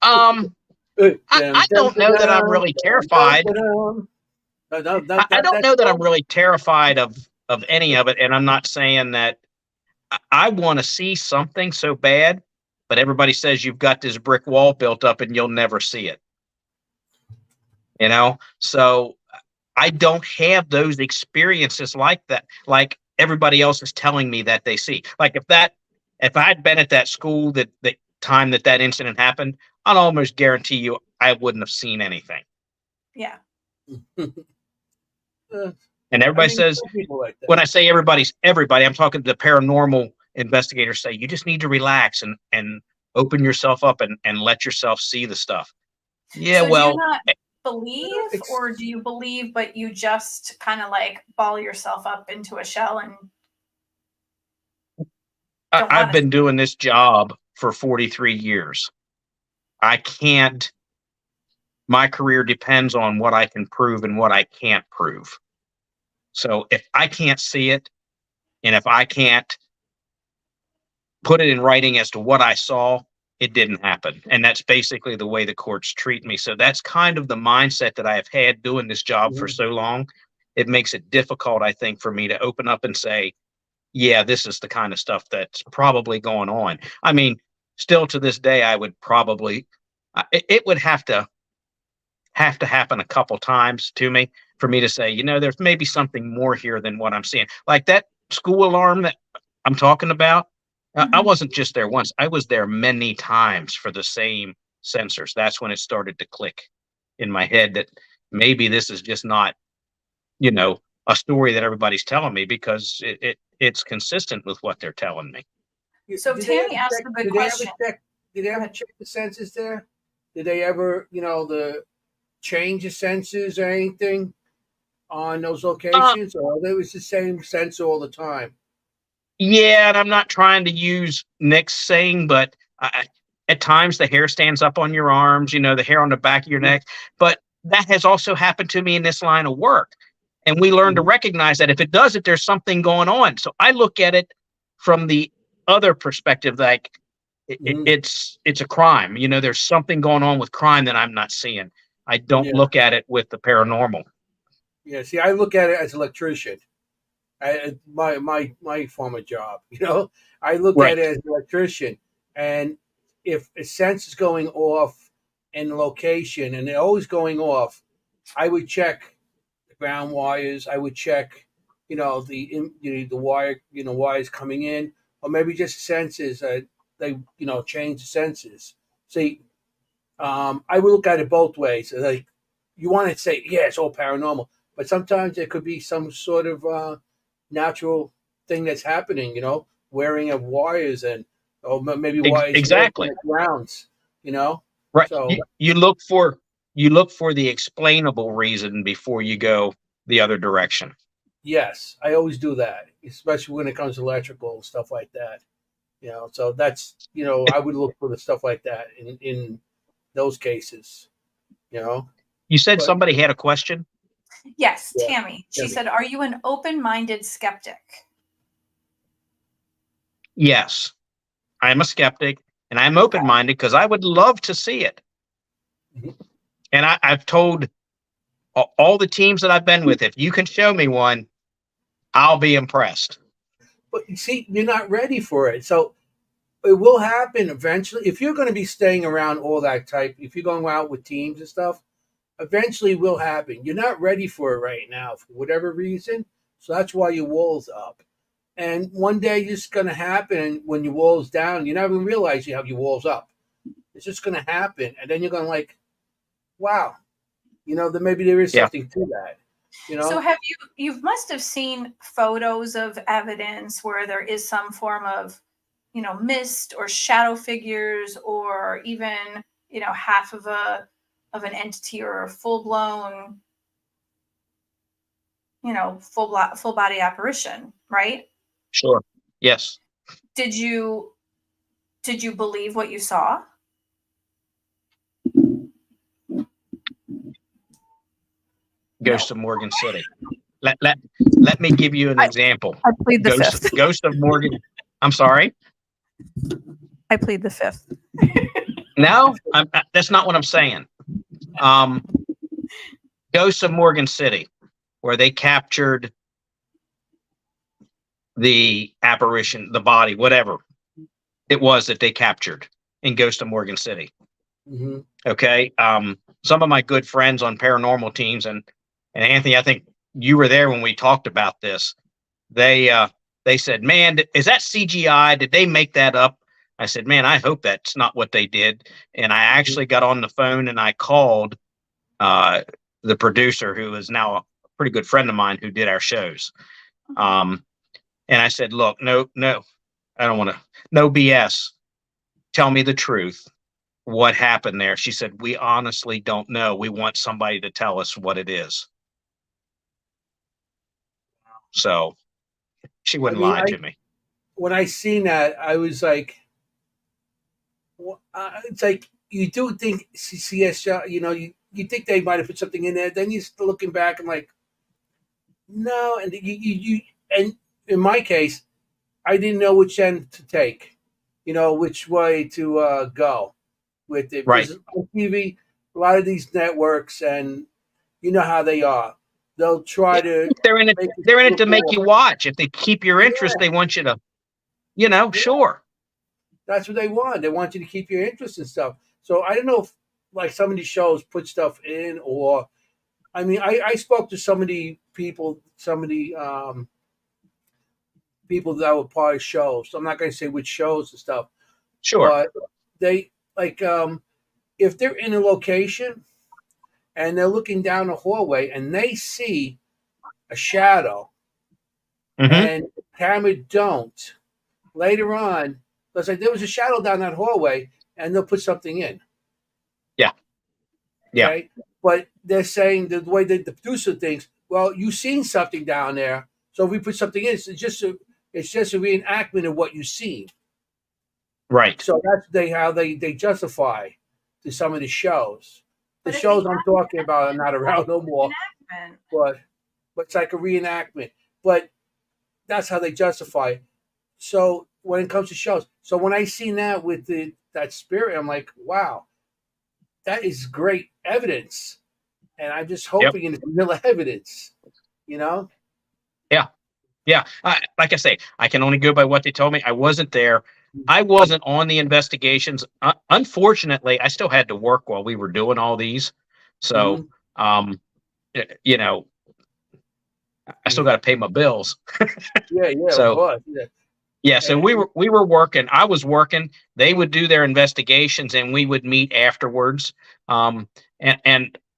I don't know that I'm really terrified. I don't know that I'm really terrified of any of it, and I'm not saying that I want to see something so bad, but everybody says you've got this brick wall built up and you'll never see it. So I don't have those experiences like that, like everybody else is telling me that they see. Like if I'd been at that school the time that incident happened, I'd almost guarantee you I wouldn't have seen anything. Yeah. And everybody says, like when I say everybody, I'm talking to the paranormal investigators, say you just need to relax and open yourself up and let yourself see the stuff. Yeah, so believe, It's- or do you believe, but you just kind of like ball yourself up into a shell and don't I've want to? been doing this job for 43 years. I can't, my career depends on what I can prove and what I can't prove. So if I can't see it, and if I can't put it in writing as to what I saw, it didn't happen. And that's basically the way the courts treat me. So that's kind of the mindset that I have had doing this job for Mhm. so long. It makes it difficult, I think, for me to open up and say, yeah, this is the kind of stuff that's probably going on. I mean, still to this day, I would probably, it would have to happen a couple times to me for me to say, there's maybe something more here than what I'm seeing. Like that school alarm that I'm talking about. I Mhm. wasn't just there once. I was there many times for the same sensors. That's when it started to click in my head that maybe this is just not, you know, a story that everybody's telling me, because it's consistent with what they're telling me. So Did they ever Tammy asked check? a good Did they ever question. check? Did they Go ever ahead. check the sensors there? Did they ever, the change the sensors or anything on those Uh, locations, or they was the same sensor all the time? yeah, and I'm not trying to use Nick's saying, but at times the hair stands up on your arms, the hair on the back of your Mhm. neck. But that has also happened to me in this line of work. And we learn to Mhm. recognize that if it does it, there's something going on. So I look at it from the other perspective, like Mhm. it's a crime. There's something going on with crime that I'm not seeing. I don't Yeah, look at it with the paranormal. yeah. See, I look at it as an electrician. My former job, I look at Right. it as an electrician, and if a sense is going off in the location, and they're always going off, I would check the ground wires. I would check, the wire, wires coming in, or maybe just senses. They, change the senses. See, I would look at it both ways. Like, you want to say, yeah, it's all paranormal, but sometimes there could be some sort of natural thing that's happening. Wearing of wires, and or maybe wires off in Exactly. the grounds. You know, Right. so You look for the explainable reason before you go the other direction. yes, I always do that, especially when it comes to electrical and stuff like that. So that's I would look for the stuff like that in those cases. You know, You said but somebody had a question? Yes, yeah, Tammy. She Debbie. said, "Are you an open-minded skeptic?" Yes. I'm a skeptic, and I'm Okay. open-minded because I would love to see it. Mhm. And I've told all the teams that I've been with, if you can show me one, I'll be impressed. But you see, you're not ready for it. So it will happen eventually. If you're going to be staying around all that type, if you're going out with teams and stuff, eventually it will happen. You're not ready for it right now for whatever reason. So that's why your wall's up. And one day it's going to happen when your wall's down. You never even realize you have your walls up. It's just going to happen. And then you're going to like, wow, that maybe there is Yeah, something to that. So you must have seen photos of evidence where there is some form of, mist or shadow figures, or even, half of an entity, or a full-blown, full body apparition, right? sure. Yes. Did you believe what you saw? Ghost No. of Morgan City. Let me give you an example. I plead the fifth. Ghost of Morgan. I'm sorry. I plead the fifth. No, that's not what I'm saying. Um, Ghost of Morgan City, where they captured the apparition, the body, whatever it was that they captured in Ghost of Morgan City. Mm-hmm. Okay. Some of my good friends on paranormal teams, and Anthony, I think you were there when we talked about this. They said, "Man, is that CGI? Did they make that up?" I said, "Man, I hope that's not what they did." And I actually got on the phone and I called uh, the producer, who is now a pretty good friend of mine who did our shows. And I said, "Look, no, I don't want to, no BS. Tell me the truth. what happened there. She said, we honestly don't know. We want somebody to tell us what it is. So she I wouldn't mean, lie to me. when I seen that, I was like, it's like you do think CS, you think they might have put something in there. Then you're still looking back and like, no. And and in my case, I didn't know which end to take, which way to go with it. Right. Because on TV, a lot of these networks, and you know how they are. They'll try to They're in it. make They're in it to look make more. you watch. If they keep your interest, Yeah, they want you to, yeah. sure. That's what they want. They want you to keep your interest and stuff. So I don't know if like some of these shows put stuff in, or I mean, I spoke to some of the people, people that were part of shows. So I'm not going to say which shows and stuff, Sure. but they like if they're in a location and they're looking down the hallway and they see a shadow Hmm. and the camera don't. Later on, it's like there was a shadow down that hallway, and they'll put something in. Yeah. Yeah. Okay, but they're saying the way that the producer thinks, well, you've seen something down there, so if we put something in, it's just a reenactment of what you've seen. Right. So that's how they justify to some of the shows. The But if shows they I'm talking about are not around no more, Reenactment. but it's like a reenactment. But that's how they justify it. So when it comes to shows, so when I seen that with that spirit, I'm like, wow, that is great evidence, and I'm just Yep. hoping it's real evidence, you know. Yeah. Yeah. Like I say, I can only go by what they told me. I wasn't there. I wasn't on the investigations. Unfortunately, I still had to work while we were doing all these. So, Mm-hmm. you know, I still got to pay my bills. Yeah, of So, course. Yeah. yeah. So And, we were working. I was working. They would do their investigations, and we would meet afterwards. And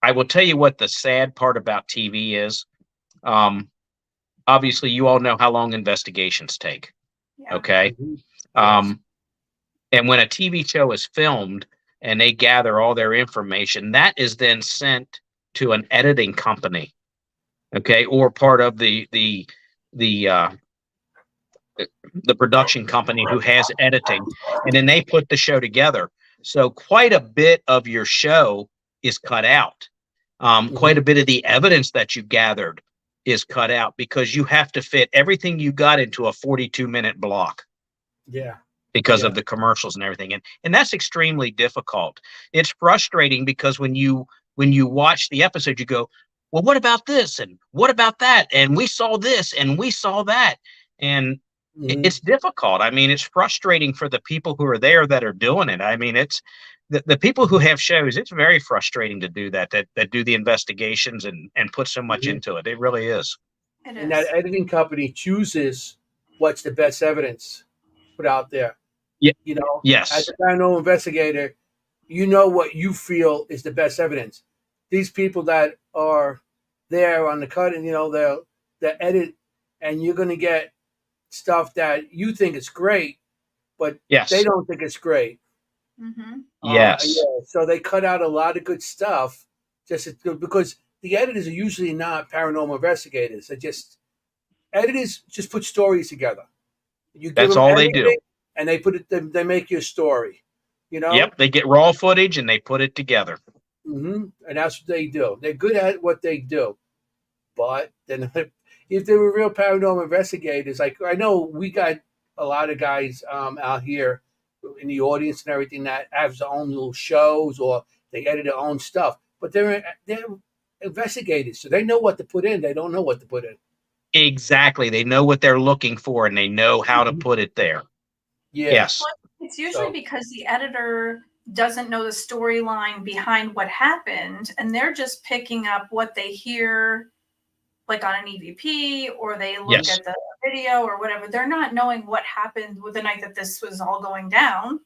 I will tell you what the sad part about TV is. Obviously, you all know how long investigations take. Yeah. Okay. mhm, yes. Um, and when a TV show is filmed and they gather all their information, that is then sent to an editing company, okay, or part of the the production company who has editing, and then they put the show together. So quite a bit of your show is cut out. Quite a Mhm, bit of the evidence that you gathered is cut out because you have to fit everything you got into a 42-minute block yeah. because of Yeah. the commercials and everything. And that's extremely difficult. It's frustrating because when you watch the episode, you go, well, what about this? And what about that? And we saw this and we saw that. And Mhm, it's difficult. I mean, it's frustrating for the people who are there that are doing it. I mean, it's the people who have shows, it's very frustrating to do that do the investigations and put so much mhm. into it. It really is. It And that is. editing company chooses what's the best evidence put out there. Yeah. You know, as Yes. a paranormal investigator, you know what you feel is the best evidence. These people that are there on the cut, and they'll edit, and you're going to get stuff that you think is great, but they Yes. don't think it's great. Mm-hmm. Yes. Yeah, so they cut out a lot of good stuff because the editors are usually not paranormal investigators. Editors just put stories together. You give That's them all they do. everything, and they make you a story. You know, Yep. They get raw footage and they put it together. and that's what they do. They're good at what they do. But then, if they were real paranormal investigators, like I know we got a lot of guys out here in the audience and everything that have their own little shows or they edit their own stuff. But they're investigators, so they know what to put in. They don't know what to put in. Exactly. They know what they're looking for and they know how to Mhm. put it there. Yeah. Yes. It's usually So because the editor doesn't know the storyline behind what happened, and they're just picking up what they hear, like on an EVP, or they look Yes. at the video or whatever. They're not knowing what happened with the night that this was all going down.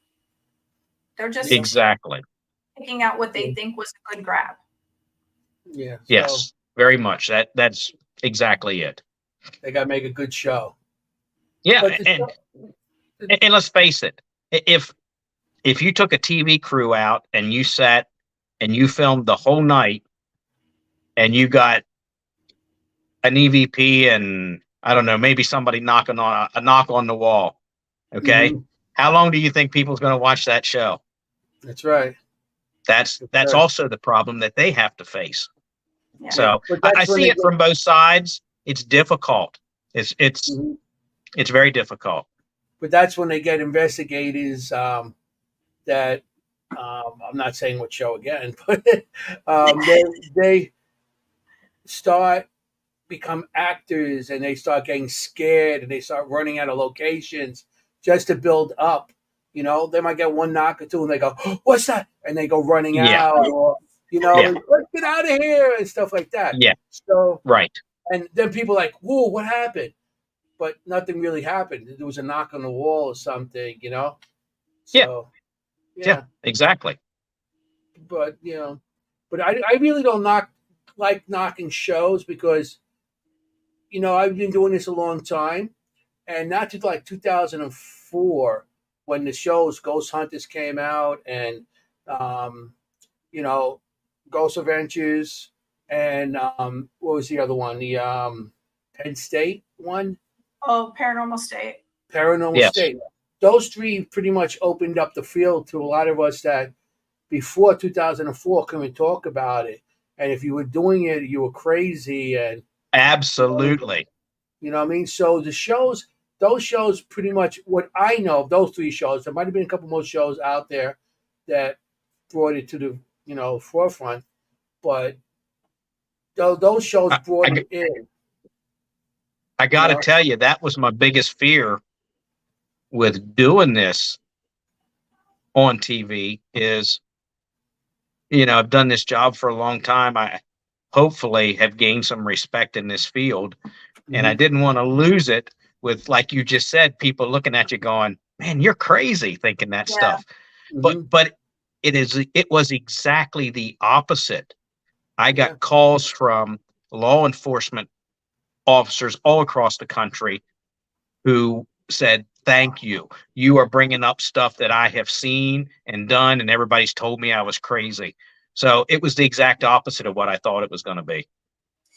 They're yeah, just Exactly. picking out what they yeah, think was a good grab. yeah. So Yes. Very much. That's exactly it. they got to make a good show. Yeah. But the And show, and let's face it. If if you took a TV crew out and you sat and you filmed the whole night and you got an EVP and I don't know, maybe somebody knocking on a knock on the wall. Okay. Mhm. How long do you think people's going to watch that show? That's right. That's right. also the problem that they have to face. Yeah. So But I that's when see they it from both sides. It's difficult. It's Mhm. it's very difficult. But that's when they get investigators that I'm not saying what show again, but they start become actors and they start getting scared and they start running out of locations just to build up. You know, they might get one knock or two and they go, oh, "What's that?" and they go running Yeah. out, or Yeah. let's get out of here and stuff like that. Yeah. So, Right. and then people are like, "Whoa, what happened?" But nothing really happened. There was a knock on the wall or something, Yeah. So, Yeah. Exactly. But but I really don't like knocking shows because I've been doing this a long time, and not to like 2004 when the shows Ghost Hunters came out and um, you know Ghost Adventures and what was the other one? The Penn State one, Oh, Paranormal State. Paranormal Yes. State. Those three pretty much opened up the field to a lot of us that before 2004 couldn't talk about it. And if you were doing it, you were crazy. And Absolutely. you know what I mean? So those shows pretty much what I know of those three shows. There might have been a couple more shows out there that brought it to the forefront, but those shows brought it in. I got to tell you, that was my biggest fear with doing this on TV is, I've done this job for a long time. I hopefully have gained some respect in this field, and I didn't want to lose it with, like you just said, people looking at you going, "Man, you're crazy," thinking that stuff. But it was exactly the opposite. I got calls from law enforcement officers all across the country who said, "Thank you. You are bringing up stuff that I have seen and done, and everybody's told me I was crazy." So it was the exact opposite of what I thought it was going to be.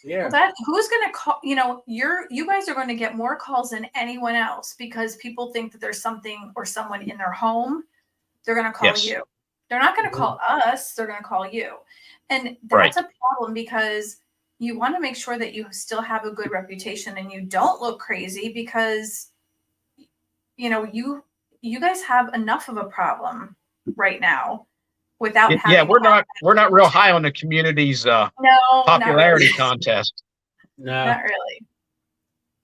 Yeah. Well, who's going to call? You guys are going to get more calls than anyone else because people think that there's something or someone in their home. They're going to call you. They're not going to call us. They're going to call you. And that's a problem because you want to make sure that you still have a good reputation and you don't look crazy because, you guys have enough of a problem right now without having. We're not real high on the community's popularity contest. No, not really.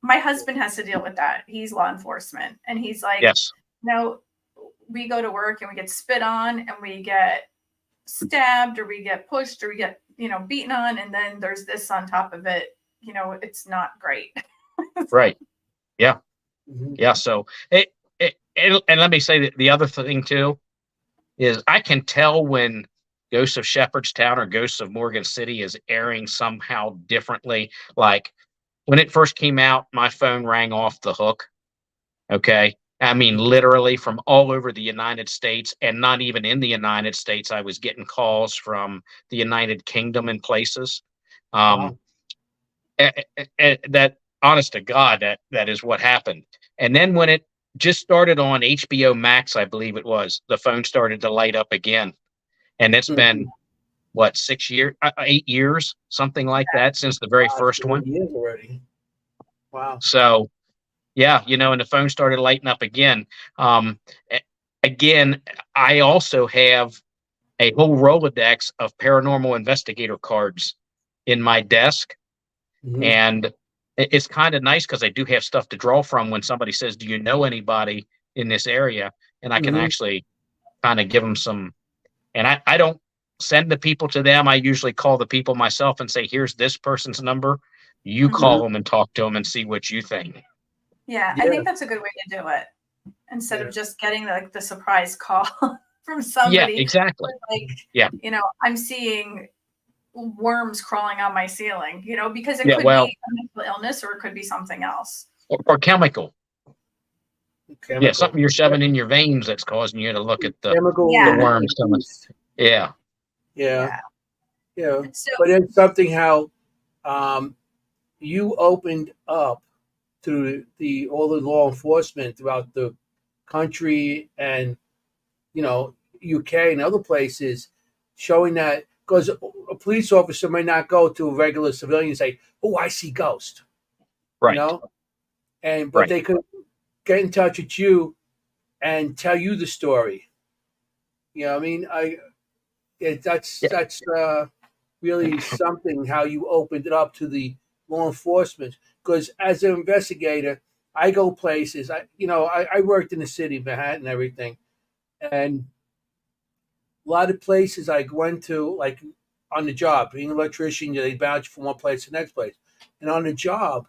My husband has to deal with that. He's law enforcement, and he's like, yes, we go to work and we get spit on, and we get stabbed, or we get pushed, or we get beaten on, and then there's this on top of it. It's not great. right. Yeah, yeah. So and let me say that the other thing too is I can tell when Ghost of Shepherdstown or Ghosts of Morgan City is airing somehow differently. Like when it first came out, my phone rang off the hook. Okay. I mean, literally from all over the United States, and not even in the United States. I was getting calls from the United Kingdom and places. That, honest to God, that is what happened. And then when it just started on HBO Max, I believe it was, the phone started to light up again. And it's been, what, 6 years, 8 years, something like that, since the very first one. Years already. Wow. So, yeah, and the phone started lighting up again. Again, I also have a whole Rolodex of paranormal investigator cards in my desk. And it's kind of nice because I do have stuff to draw from when somebody says, "Do you know anybody in this area?" And I can actually kind of give them some, and I don't send the people to them. I usually call the people myself and say, "Here's this person's number. You call them and talk to them and see what you think." Yeah, I think that's a good way to do it instead of just getting the surprise call from somebody. Yeah, exactly. I'm seeing worms crawling on my ceiling, because it could be a mental illness or it could be something else. Or chemical. Yeah, chemical, something you're shoving in your veins that's causing you to look at the Yeah. worms so much. Yeah. Yeah, Yeah. yeah. So But it's something how um, you opened up to all the law enforcement throughout the country and UK and other places, showing that because a police officer may not go to a regular civilian and say, "Oh, I see ghost," you Right. know, but Right. they could get in touch with you and tell you the story. You know, what I mean, Yeah. that's really something how you opened it up to the law enforcement. Because as an investigator, I go places. I worked in the city of Manhattan and everything, and a lot of places I went to, like on the job, being an electrician, they bounce from one place to the next place. And on the job,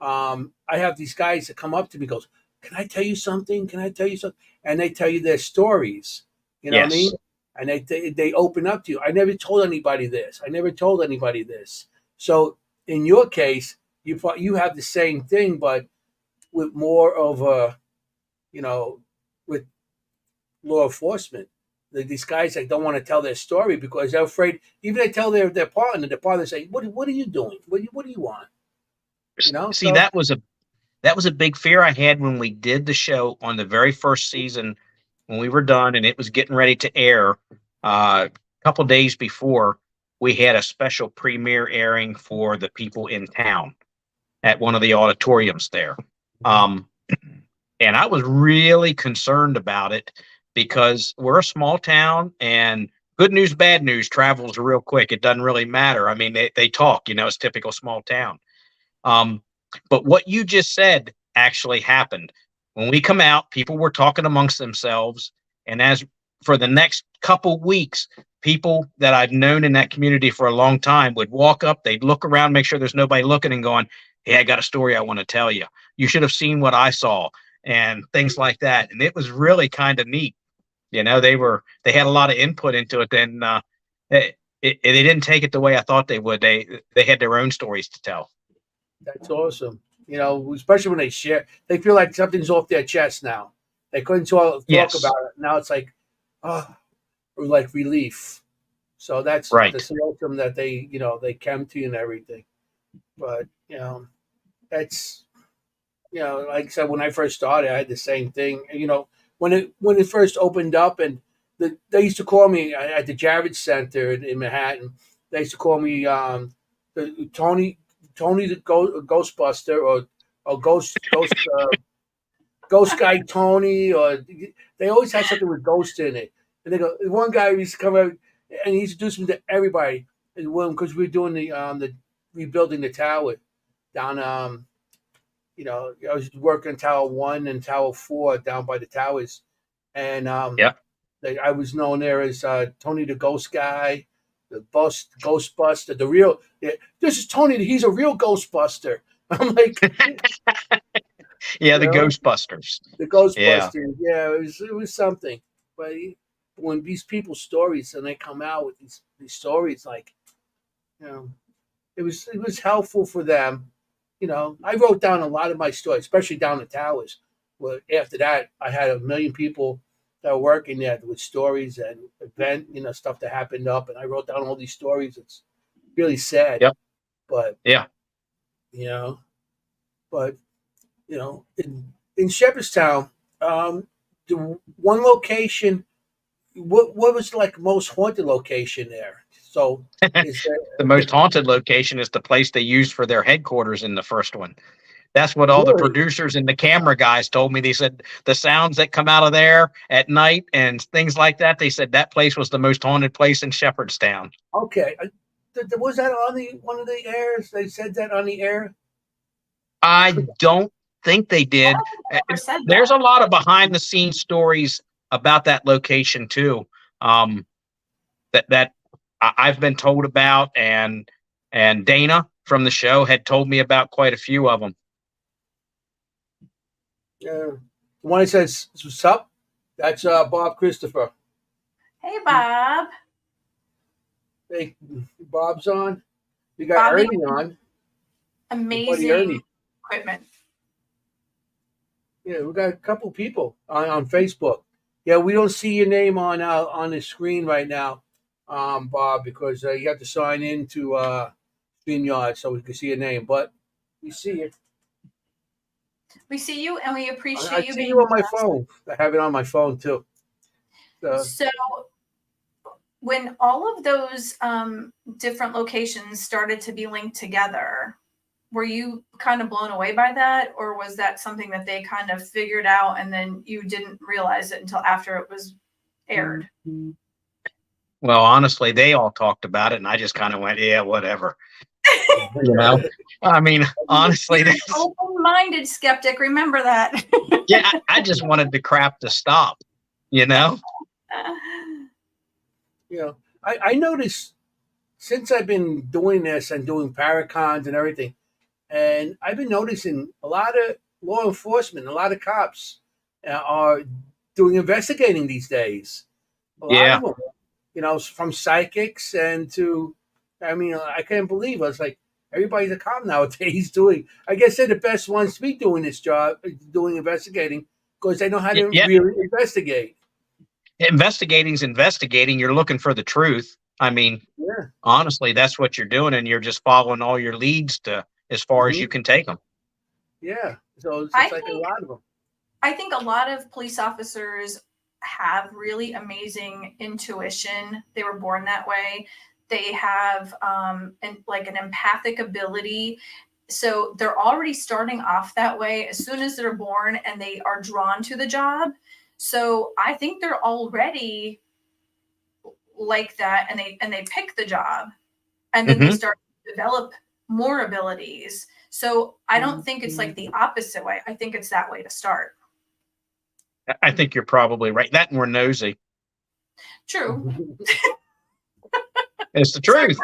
I have these guys that come up to me, goes, "Can I tell you something? Can I tell you something?" And they tell you their stories. You know what I Yes. mean? And they open up to you. I never told anybody this. I never told anybody this. So in your case, you have the same thing, but with more of a, you know, with law enforcement. These guys that don't want to tell their story because they're afraid. Even they tell their partner, the partner say, "What are you doing? What do you want?" You know. See, So that was a big fear I had when we did the show on the very first season when we were done and it was getting ready to air. A couple days before, we had a special premiere airing for the people in town at one of the auditoriums there. Um, and I was really concerned about it because we're a small town and good news, bad news travels real quick. It doesn't really matter. I mean, they talk, it's typical small town. Um, but what you just said actually happened. When we come out, people were talking amongst themselves. And as for the next couple weeks, people that I've known in that community for a long time would walk up, they'd look around, make sure there's nobody looking and going, "Hey, I got a story I want to tell you. You should have seen what I saw," and things like that. And it was really kind of neat. They had a lot of input into it. Then they didn't take it the way I thought they would. They had their own stories to tell. that's awesome. Especially when they share, they feel like something's off their chest now. They couldn't talk Yes. about it. Now it's like, oh, or like relief. So Right. that's awesome that they came to you and everything. But that's like I said, when I first started, I had the same thing. When it first opened up, and they used to call me at the Javits Center in Manhattan. They used to call me Tony the Ghostbuster or Ghost Guy Tony, or they always had something with ghost in it. And they go, one guy used to come out and he introduced me to everybody, because we were doing the rebuilding the tower down. I was working Tower 1 and Tower 4 down by the towers, and Yeah. I was known there as Tony the Ghost Guy, the Ghostbuster, the real. Yeah, this is Tony. He's a real Ghostbuster. I'm like, Yeah, you the know, Ghostbusters. the Yeah. Ghostbusters. Yeah, it was something. But when these people's stories and they come out with these stories, like, you know, it was helpful for them. I wrote down a lot of my stories, especially down the towers. Well, after that, I had a million people that were working there with stories and stuff that happened up, and I wrote down all these stories. It's really sad, Yep. but Yeah. you know, but in Shepherdstown, the one location. What was like most haunted location there? So is The there most haunted location is the place they used for their headquarters in the first one. That's what all the really? producers and the camera guys told me. They said the sounds that come out of there at night and things like that. They said that place was the most haunted place in Shepherdstown. Okay. Was that on one of the airs? They said that on the air. I don't think they I did. don't think I ever said There's that. a lot of behind the scenes stories about that location too. Um, that I've been told about, and Dana from the show had told me about quite a few of them. Yeah. The one that says "What's up?" That's Bob Christopher. Hey, Bob. Hey, Bob's on. You got Bobby, Ernie on. Your buddy amazing Ernie. equipment. Yeah, we got a couple people on Facebook. Yeah, we don't see your name on the screen right now, Bob, because you have to sign into StreamYard so we can see your name. But we see it. We see you, and we I appreciate you see being you on with my us. phone. I have it on my phone too. So when all of those different locations started to be linked together, were you kind of blown away by that, or was that something that they kind of figured out and then you didn't realize it until after it was aired? Well, honestly, they all talked about it, and I just kind of went, "Yeah, whatever." You know, I mean, honestly, You're an that's open-minded skeptic. Remember that. yeah. I just wanted the crap to stop. You know. You know, I noticed since I've been doing this and doing paracons and everything, and I've been noticing a lot of law enforcement, a lot of cops are doing investigating these days. A lot Yeah. of them, you know, from psychics and to, I mean, I can't believe it. It's like everybody's a cop nowadays doing. I guess they're the best ones to be doing this job, doing investigating, because they know how to Yeah. really investigate. Investigating's investigating. You're looking for the truth. I mean, Yeah. honestly, that's what you're doing, and you're just following all your leads to as far as you can take them. Yeah. So it's I like a lot of them. I think a lot of police officers have really amazing intuition. They were born that way. They have like an empathic ability. So they're already starting off that way as soon as they're born, and they are drawn to the job. So I think they're already like that, and they pick the job, and then they start to develop more abilities. So I don't think it's like the opposite way. I think it's that way to start. I think you're probably right. That and we're nosy. True. It's the truth.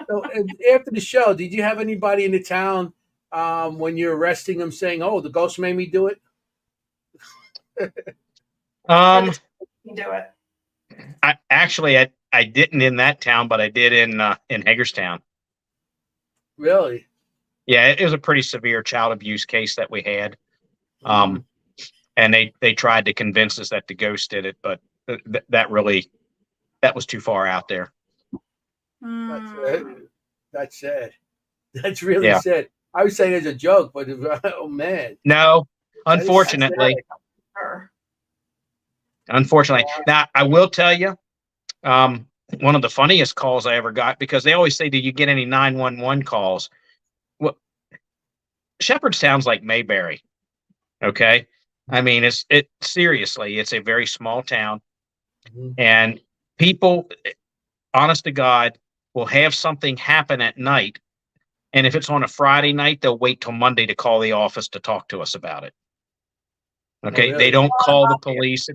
So after the show, did you have anybody in the town when you're arresting them saying, "Oh, the ghost made me do it"? You do it. I didn't in that town, but I did in Hagerstown. Really? Yeah, it was a pretty severe child abuse case that we had. And they tried to convince us that the ghost did it, but that was too far out there. That's sad. That's really sad. I was saying as a joke, but oh man. No, unfortunately. Unfortunately. Now, I will tell you, one of the funniest calls I ever got, because they always say, "Do you get any 911 calls?" Well, Shepherdstown's like Mayberry. Okay. I mean, seriously, it's a very small town, and people, honest to God, will have something happen at night. And if it's on a Friday night, they'll wait till Monday to call the office to talk to us about it. Okay. really? They don't call the police.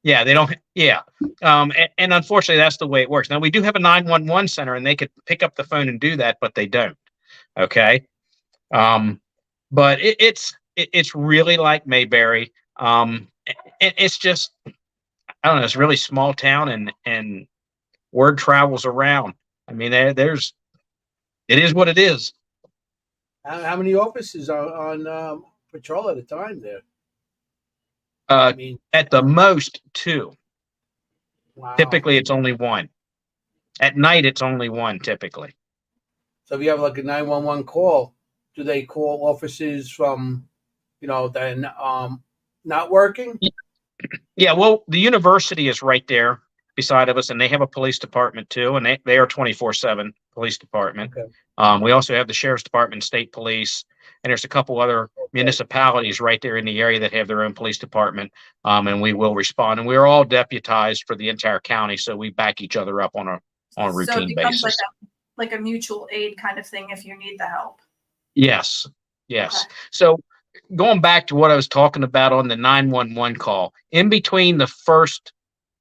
Yeah, they don't. Yeah. And unfortunately, that's the way it works. Now, we do have a 911 center, and they could pick up the phone and do that, but they don't. Okay. But it's really like Mayberry. It's just, I don't know, it's a really small town, and word travels around. I mean, it is what it is. How many officers are on patrol at a time there? I mean, at the most 2. Wow. Typically, it's only 1. At night, it's only 1 typically. So if you have like a 911 call, do they call officers from, that not working? Yeah, well, the university is right there beside of us, and they have a police department too, and they are 24/7 police department. Okay. We also have the sheriff's department, state police, and there's a couple other municipalities right there in the area that have their own police department, and we will respond. And we're all deputized for the entire county, so we back each other up on a routine so it becomes basis. Like a mutual aid kind of thing if you need the help. Yes. Okay. So going back to what I was talking about on the 911 call, in between the first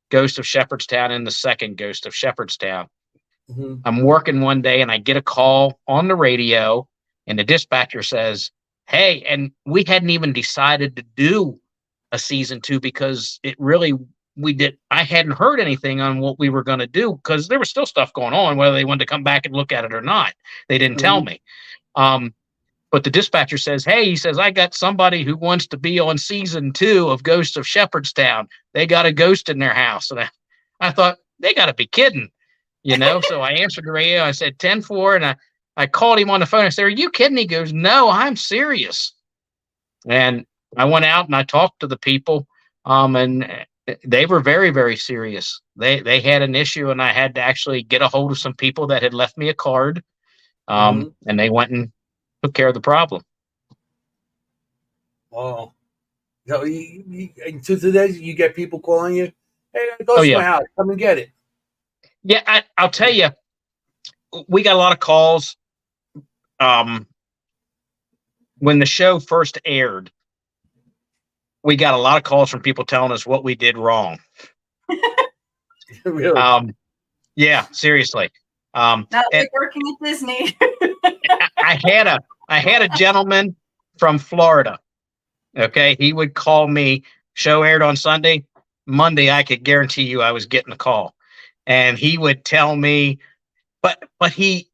Ghost of Shepherdstown and the second Ghost of Shepherdstown, I'm working one day and I get a call on the radio, and the dispatcher says, "Hey," and we hadn't even decided to do a season 2 because I hadn't heard anything on what we were going to do, because there was still stuff going on, whether they wanted to come back and look at it or not. They didn't tell me. But the dispatcher says, hey, he says, I got somebody who wants to be on season 2 of Ghost of Shepherdstown. They got a ghost in their house. And I thought, they got to be kidding, So I answered the radio. I said 10-4, and I called him on the phone. I said, are you kidding? He goes, no, I'm serious. And I went out and I talked to the people, and they were very, very serious. They had an issue, and I had to actually get a hold of some people that had left me a card, and they went and took care of the problem. Oh, so and to today, you get people calling you, hey, go to my house, come and get it. Yeah, I'll tell you, we got a lot of calls. When the show first aired, we got a lot of calls from people telling us what we did wrong. Really? Yeah, seriously. Not like working at Disney. I had a gentleman from Florida. Okay, he would call me. Show aired on Sunday. Monday, I could guarantee you I was getting a call, and he would tell me, but he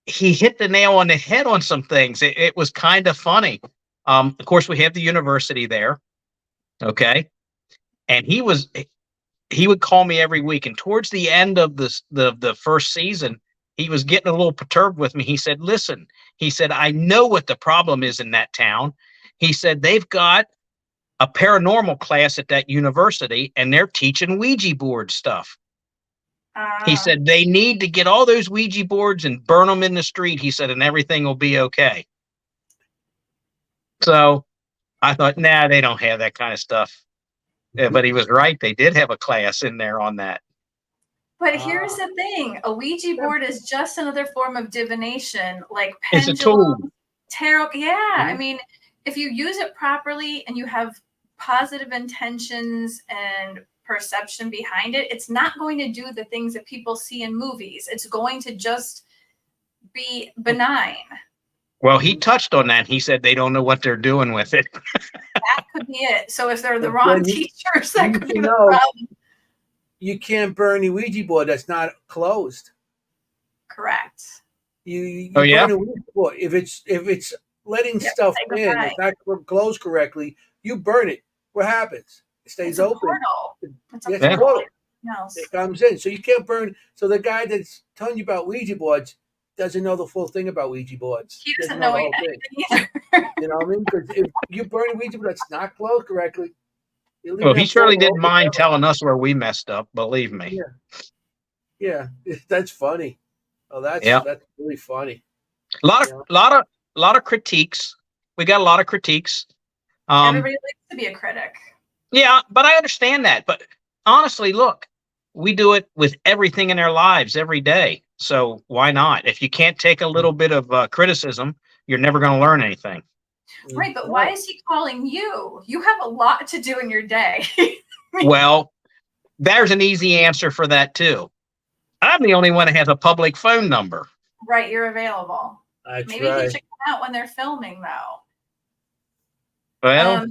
hit the nail on the head on some things. It was kind of funny. Of course, we have the university there. Okay, and he would call me every week, and towards the end of the first season, he was getting a little perturbed with me. He said, listen, he said, I know what the problem is in that town. He said, they've got a paranormal class at that university, and they're teaching Ouija board stuff. He said, they need to get all those Ouija boards and burn them in the street. He said, and everything will be okay. So I thought, nah, they don't have that kind of stuff. Yeah, but he was right. They did have a class in there on that. But here's the thing. A Ouija board is just another form of divination, like pendulum, it's a tool. Tarot. Yeah. I mean, if you use it properly and you have positive intentions and perception behind it, it's not going to do the things that people see in movies. It's going to just be benign. Well, he touched on that. He said they don't know what they're doing with it. That could be it. So if they're the wrong teachers, that could be the problem. You can't burn the Ouija board that's not closed. Correct. You burn a Ouija board. If it's letting stuff in, it's not closed correctly, you burn it. What happens? It stays open. It's a portal. It comes in. So you can't burn. So the guy that's telling you about Ouija boards doesn't know the full thing about Ouija boards. He doesn't know anything either. You know what I mean? Because if you burn a Ouija board that's not closed correctly, well, he surely didn't mind telling us where we messed up. Believe me. Yeah, that's funny. Oh, that's really funny. A lot of critiques. We got a lot of critiques. Everybody likes to be a critic. Yeah, but I understand that. But honestly, look, we do it with everything in our lives every day. So why not? If you can't take a little bit of criticism, you're never going to learn anything. Right, but why is he calling you? You have a lot to do in your day. Well, there's an easy answer for that, too. I'm the only one that has a public phone number. Right, you're available. Maybe he should come out when they're filming, though. Well,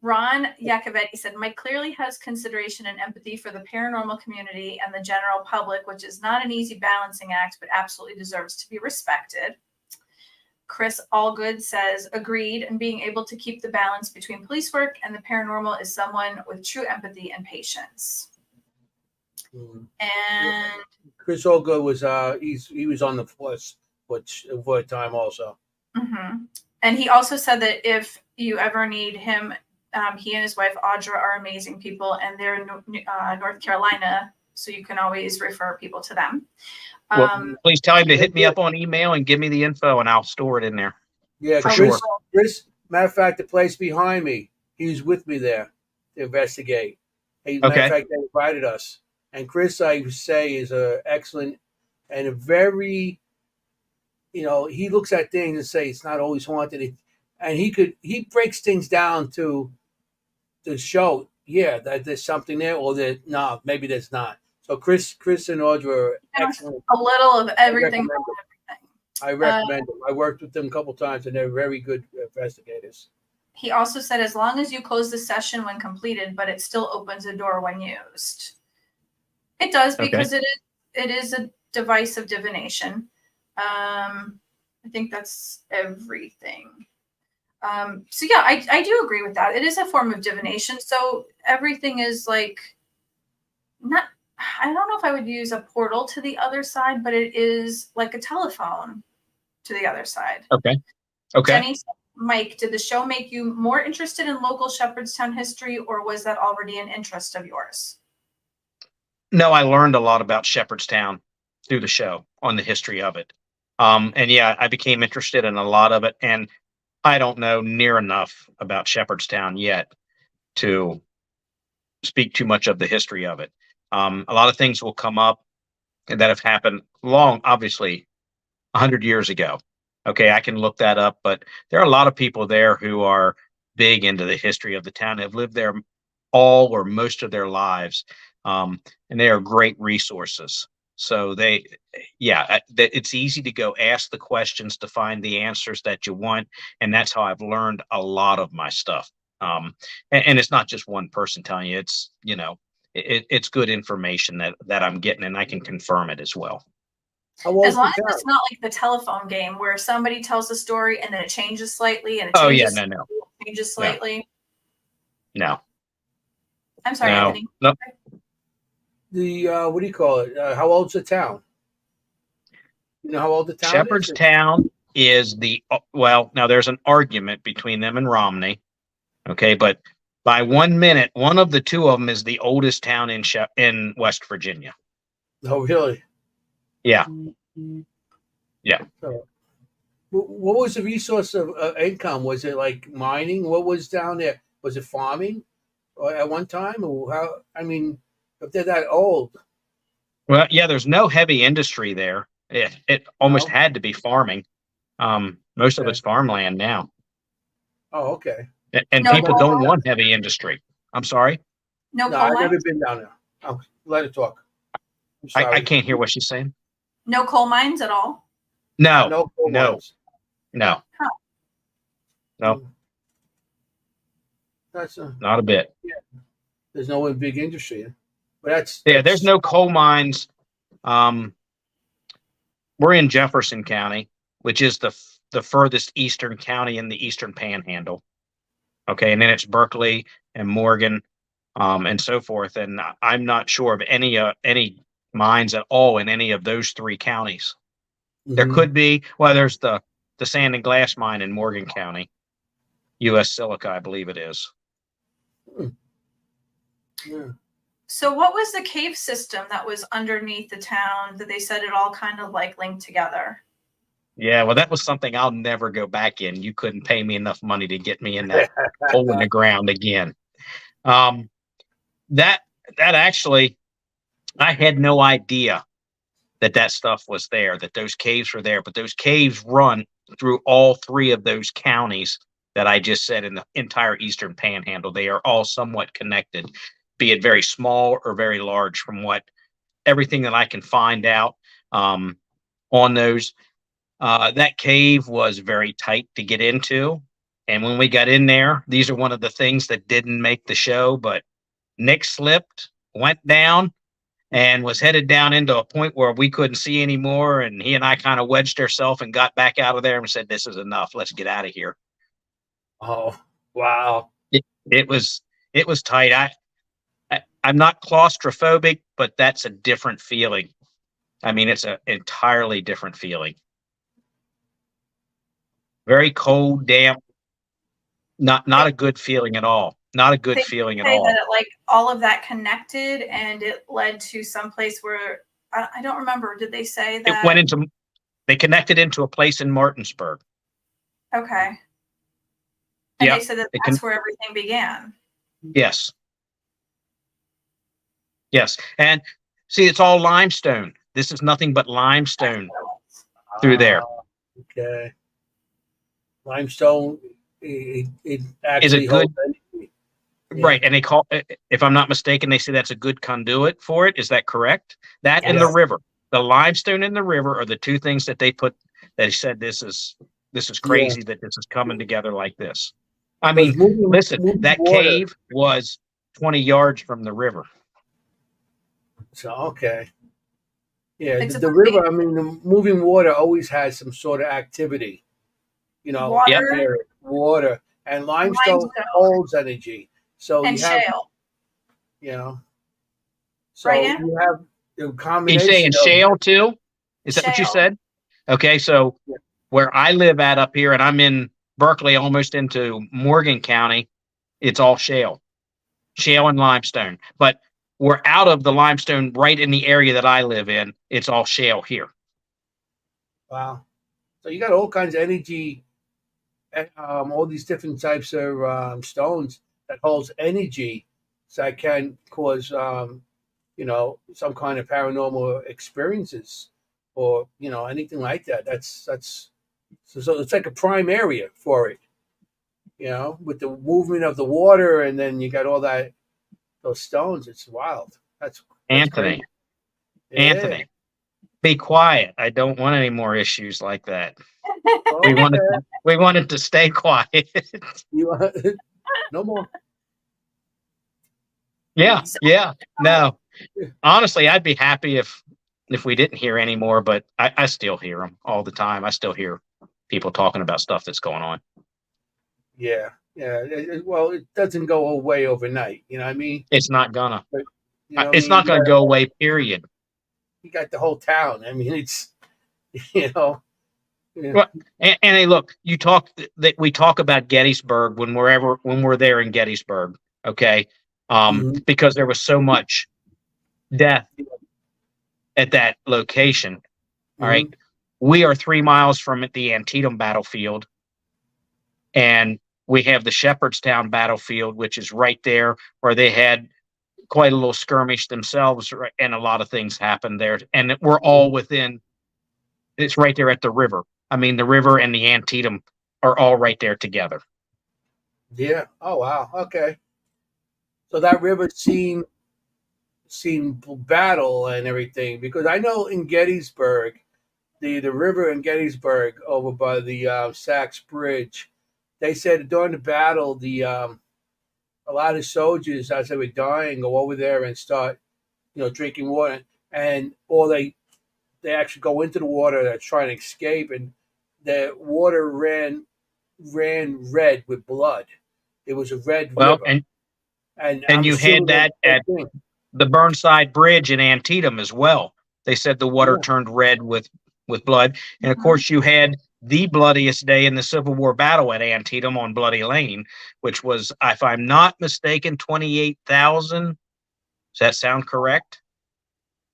Ron Iacovetti said, Mike clearly has consideration and empathy for the paranormal community and the general public, which is not an easy balancing act, but absolutely deserves to be respected. Chris Allgood says, agreed, and being able to keep the balance between police work and the paranormal is someone with true empathy and patience. And Chris Allgood was he was on the force for a time also. And he also said that if you ever need him, he and his wife Audra are amazing people, and they're in North Carolina, so you can always refer people to them. Well, please tell him to hit me up on email and give me the info, and I'll store it in there. Yeah, for sure. Chris, matter of fact, the place behind me, he was with me there to investigate. Matter of fact, they invited us. And Chris, I would say, is a excellent and a very, he looks at things and say it's not always haunted. And he breaks things down to show, that there's something there, or that no, maybe there's not. So Chris and Audra are excellent. A little of everything. I recommend them. I worked with them a couple times, and they're very good investigators. He also said, as long as you close the session when completed, but it still opens a door when used. It does, because it is a device of divination. I think that's everything. So yeah, I do agree with that. It is a form of divination. So everything is like not, I don't know if I would use a portal to the other side, but it is like a telephone to the other side. Okay. Okay. Jenny, Mike, did the show make you more interested in local Shepherdstown history, or was that already an interest of yours? No, I learned a lot about Shepherdstown through the show on the history of it. And yeah, I became interested in a lot of it. And I don't know near enough about Shepherdstown yet to speak too much of the history of it. A lot of things will come up that have happened obviously, 100 years ago. Okay, I can look that up, but there are a lot of people there who are big into the history of the town, have lived there all or most of their lives, and they are great resources. So it's easy to go ask the questions to find the answers that you want, and that's how I've learned a lot of my stuff. And it's not just one person telling you; it's it's good information that I'm getting, and I can confirm it as well. As long as it's not like the telephone game where somebody tells a story and then it changes slightly and it changes slightly. No. I'm sorry, Anthony. No. The what do you call it? How old's the town? You know how old the town Shepherdstown is now there's an argument between them and Romney. Okay, but by 1 minute, one of the two of them is the oldest town in West Virginia. Oh, really? Yeah. Yeah. So, what was the resource of income? Was it like mining? What was down there? Was it farming at one time? Or how? I mean, if they're that old. Well, yeah, there's no heavy industry there. It almost had to be farming. Most of it's farmland now. Oh, okay. And people don't want heavy industry. I'm sorry? No, I've never been down there. I'll let her talk. I can't hear what she's saying. No coal mines at all? No. Mines. No. Huh. No. That's not a bit. Yeah. There's no big industry. But there's no coal mines. We're in Jefferson County, which is the furthest eastern county in the Eastern Panhandle. Okay, and then it's Berkeley and Morgan, and so forth. And I'm not sure of any mines at all in any of those three counties. Mm-hmm. There could be. Well, there's the sand and glass mine in Morgan County, U.S. Silica, I believe it is. Yeah. So what was the cave system that was underneath the town that they said it all kind of like linked together? Yeah, well, that was something I'll never go back in. You couldn't pay me enough money to get me in that hole in the ground again. That actually, I had no idea that stuff was there, that those caves were there. But those caves run through all three of those counties that I just said in the entire Eastern Panhandle. They are all somewhat connected, be it very small or very large, from everything that I can find out on those. That cave was very tight to get into. And when we got in there, these are one of the things that didn't make the show, but Nick slipped, went down, and was headed down into a point where we couldn't see anymore. And he and I kind of wedged ourselves and got back out of there and said, "This is enough. Let's get out of here." Oh, wow. It was tight. I'm not claustrophobic, but that's a different feeling. I mean, it's an entirely different feeling. Very cold, damp, not a good feeling at all. Not a good feeling at all. That it, all of that connected and it led to some place where I don't remember. Did they say that they connected into a place in Martinsburg? Okay. And they said that's where everything began. Yes. Yes. And see, it's all limestone. This is nothing but limestone through there. Okay. Limestone, it actually is a good, right? Yeah. And they call, if I'm not mistaken, they say that's a good conduit for it. Is that correct? That and the river, the limestone and the river are the two things that they put. They said this is crazy that this is coming together like this. I mean, listen, that cave was 20 yards from the river. So okay. Yeah, It's the supposed to be river. I mean, the moving water always has some sort of activity. Yep. water, There, water and limestone limestone, holds energy. So and you have, shale. you know, Right, so Ann? you have the Are you saying combination of shale too? Is that what you Shale. said? Okay, so yeah, where I live at up here, and I'm in Berkeley, almost into Morgan County, it's all shale and limestone. But we're out of the limestone right in the area that I live in. It's all shale here. wow. So you got all kinds of energy, all these different types of stones that holds energy, so that can cause some kind of paranormal experiences, or anything like that. That's so it's like a prime area for it. With the movement of the water, and then you got all those stones. It's wild. That's Anthony, crazy. Yeah. Anthony, be quiet. I don't want any more issues like that. We wanted Okay. we wanted to stay quiet. You no more. Yeah, So, yeah. No. Honestly, I'd be happy if we didn't hear any more, but I still hear them all the time. I still hear people talking about stuff that's going on. Yeah. Yeah. Well, it doesn't go away overnight. You know what I mean? It's not gonna. But, you know what I It's mean? not gonna go away. Period. You got the whole town. I mean, it's you know. Yeah. Well, and hey, look, you talk that we talk about Gettysburg when we're there in Gettysburg, okay? Mhm. Because there was so much death at that location. All right, Mhm. we are 3 miles from the Antietam battlefield, and we have the Shepherdstown battlefield, which is right there, where they had quite a little skirmish themselves, and a lot of things happened there. And we're all within. It's right there at the river. I mean, the river and the Antietam are all right there together. Yeah. Oh wow. Okay. So that river seen battle and everything, because I know in Gettysburg, the river in Gettysburg over by the Sachs Bridge, they said during the battle the a lot of soldiers, as they were dying, go over there and start drinking water, and or they actually go into the water to try and escape, and the water ran red with blood. It was a red Well, river, and and I'm you had assuming that's that the at same thing. the Burnside Bridge in Antietam as well. They said the water Yeah. turned red with blood, and of mhm. course you had the bloodiest day in the Civil War battle at Antietam on Bloody Lane, which was, if I'm not mistaken, 28,000. Does that sound correct?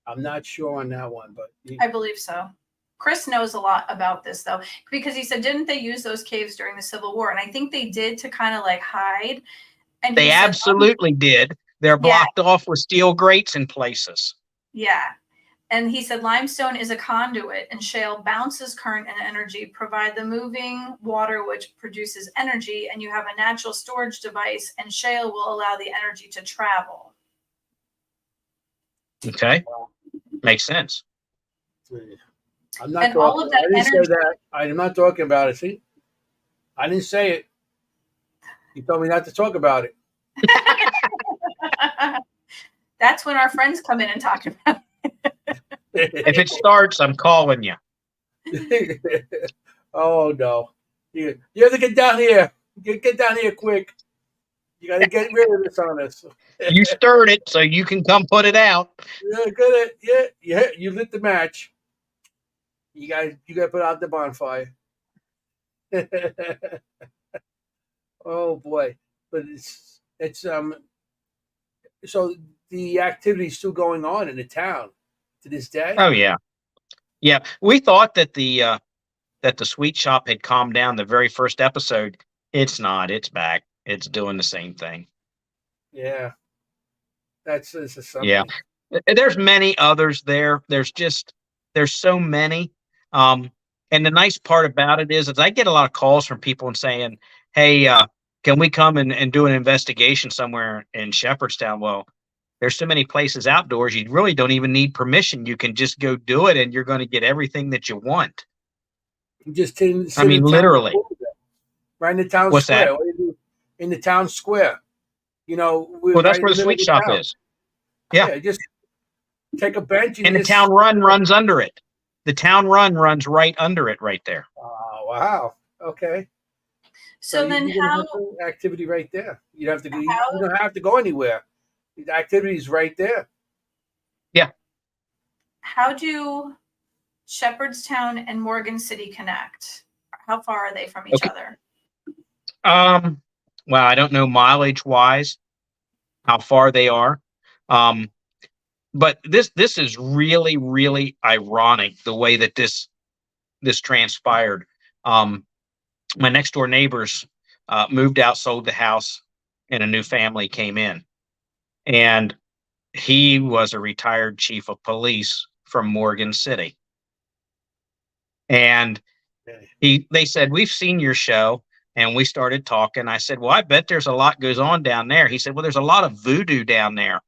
I'm not sure on that one, but I believe so. Chris knows a lot about this though, because he said, didn't they use those caves during the Civil War? And I think they did to kind of like hide. And he They said, absolutely did. They're yeah, blocked off with steel grates in places. yeah. And he said limestone is a conduit, and shale bounces current and energy, provide the moving water, which produces energy, and you have a natural storage device, and shale will allow the energy to travel. Okay, makes sense. I'm not And all talking. of that I didn't say energy. that. I'm not talking about it. See, I didn't say it. You told me not to talk about it. That's when our friends come in and talk about If it starts, I'm calling you. Oh no! You have to get down here. Get down here quick. You got to get rid of this on us. You stirred it, so you can come put it out. Yeah, good. Yeah, yeah. You lit the match. You got to put out the bonfire. Oh boy! But it's. So the activity's still going on in the town to this day. Oh yeah, yeah. We thought that the sweet shop had calmed down the very first episode. It's not. It's back. It's doing the same thing. Yeah, this is Yeah. something. There's many others there. There's so many. Um, and the nice part about it is I get a lot of calls from people and saying, "Hey, can we come and do an investigation somewhere in Shepherdstown?" Well, there's so many places outdoors. You really don't even need permission. You can just go do it, and you're going to get everything that you want. You just I sit mean, in town literally. square, right in the town What's that? square. What do you do? In the town square. We're Well, that's right in where the the middle of sweet the shop town. is. Yeah. Yeah, just take a bench And the town run runs under it. The town run runs right under it, right there. Oh, wow. Okay. So then you're gonna how have the activity right there. You don't have to go. You how don't have to go anywhere. The activity is right there. Yeah. how do Shepherdstown and Morgan City connect? How far are they from each Okay. other? Well, I don't know mileage wise how far they are. But this is really, really ironic the way that this transpired. My next door neighbors moved out, sold the house, and a new family came in. And he was a retired chief of police from Morgan City. And they said, we've seen your show, and we started talking. I said, well, I bet there's a lot goes on down there. He said, well, there's a lot of voodoo down there.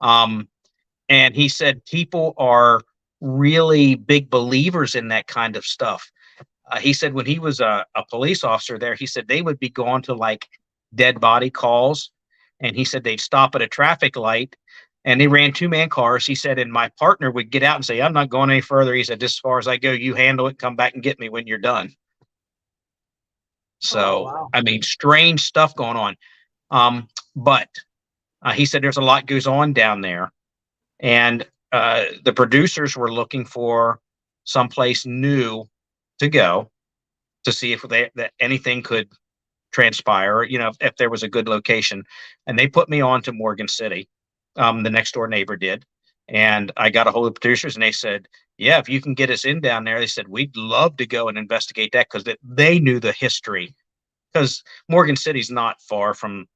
And he said people are really big believers in that kind of stuff. He said when he was a police officer there, he said they would be going to like dead body calls. And he said they'd stop at a traffic light and they ran two-man cars. He said, and my partner would get out and say, I'm not going any further. He said, just as far as I go, you handle it, come back and get me when you're done. So, wow. I mean, strange stuff going on. But he said there's a lot goes on down there. And the producers were looking for someplace new to go to see if that anything could transpire, if there was a good location. And they put me on to Morgan City. The next door neighbor did. And I got a hold of the producers and they said, yeah, if you can get us in down there, they said, we'd love to go and investigate that because they knew the history. Because Morgan City's not far from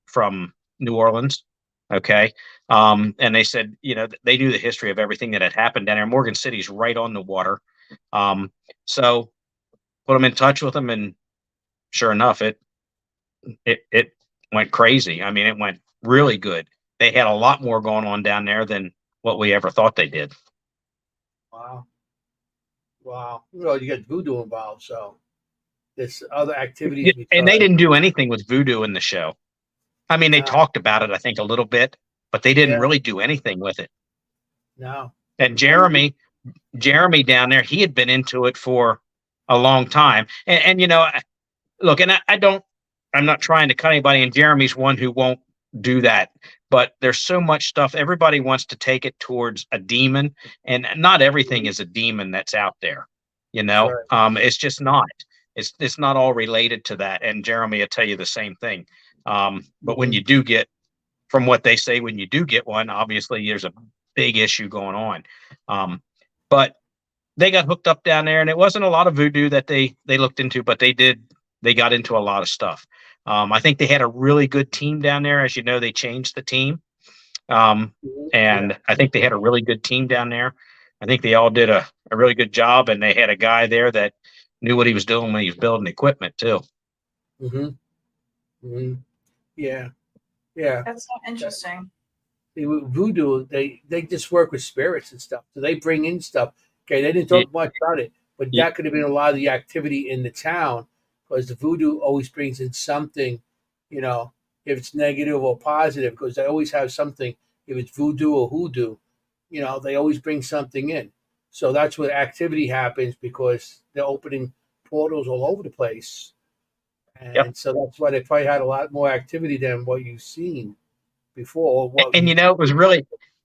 New Orleans. Okay. And they said, they knew the history of everything that had happened down there. Morgan City's right on the water. So put them in touch with them. And sure enough, it went crazy. I mean, it went really good. They had a lot more going on down there than what we ever thought they did. Wow. Well, you got voodoo involved, so there's other activities. And they didn't do anything with voodoo in the show. I mean, they No. talked about it, I think, a little bit, but they didn't really do anything with it. No. And Jeremy down there, he had been into it for a long time. And look, and I'm not trying to cut anybody, and Jeremy's one who won't do that. But there's so much stuff. Everybody wants to take it towards a demon, and not everything is a demon that's out there. Right. It's just not. It's not all related to that. And Jeremy will tell you the same thing. But when you do get, from what they say, when you do get one, obviously there's a big issue going on. But they got hooked up down there, and it wasn't a lot of voodoo that they looked into, but they got into a lot of stuff. I think they had a really good team down there. As you know, they changed the team. And I think they had a really good team down there. I think they all did a really good job, and they had a guy there that knew what he was doing when he was building equipment too. Yeah. That's so interesting. Voodoo, they just work with spirits and stuff. So they bring in stuff. Okay, they didn't talk much about it, but that could have been a lot of the activity in the town because the voodoo always brings in something, if it's negative or positive, because they always have something. If it's voodoo or hoodoo, they always bring something in. So that's where activity happens because they're opening portals all over the place. And so that's why they probably had a lot more activity than what you've seen before. And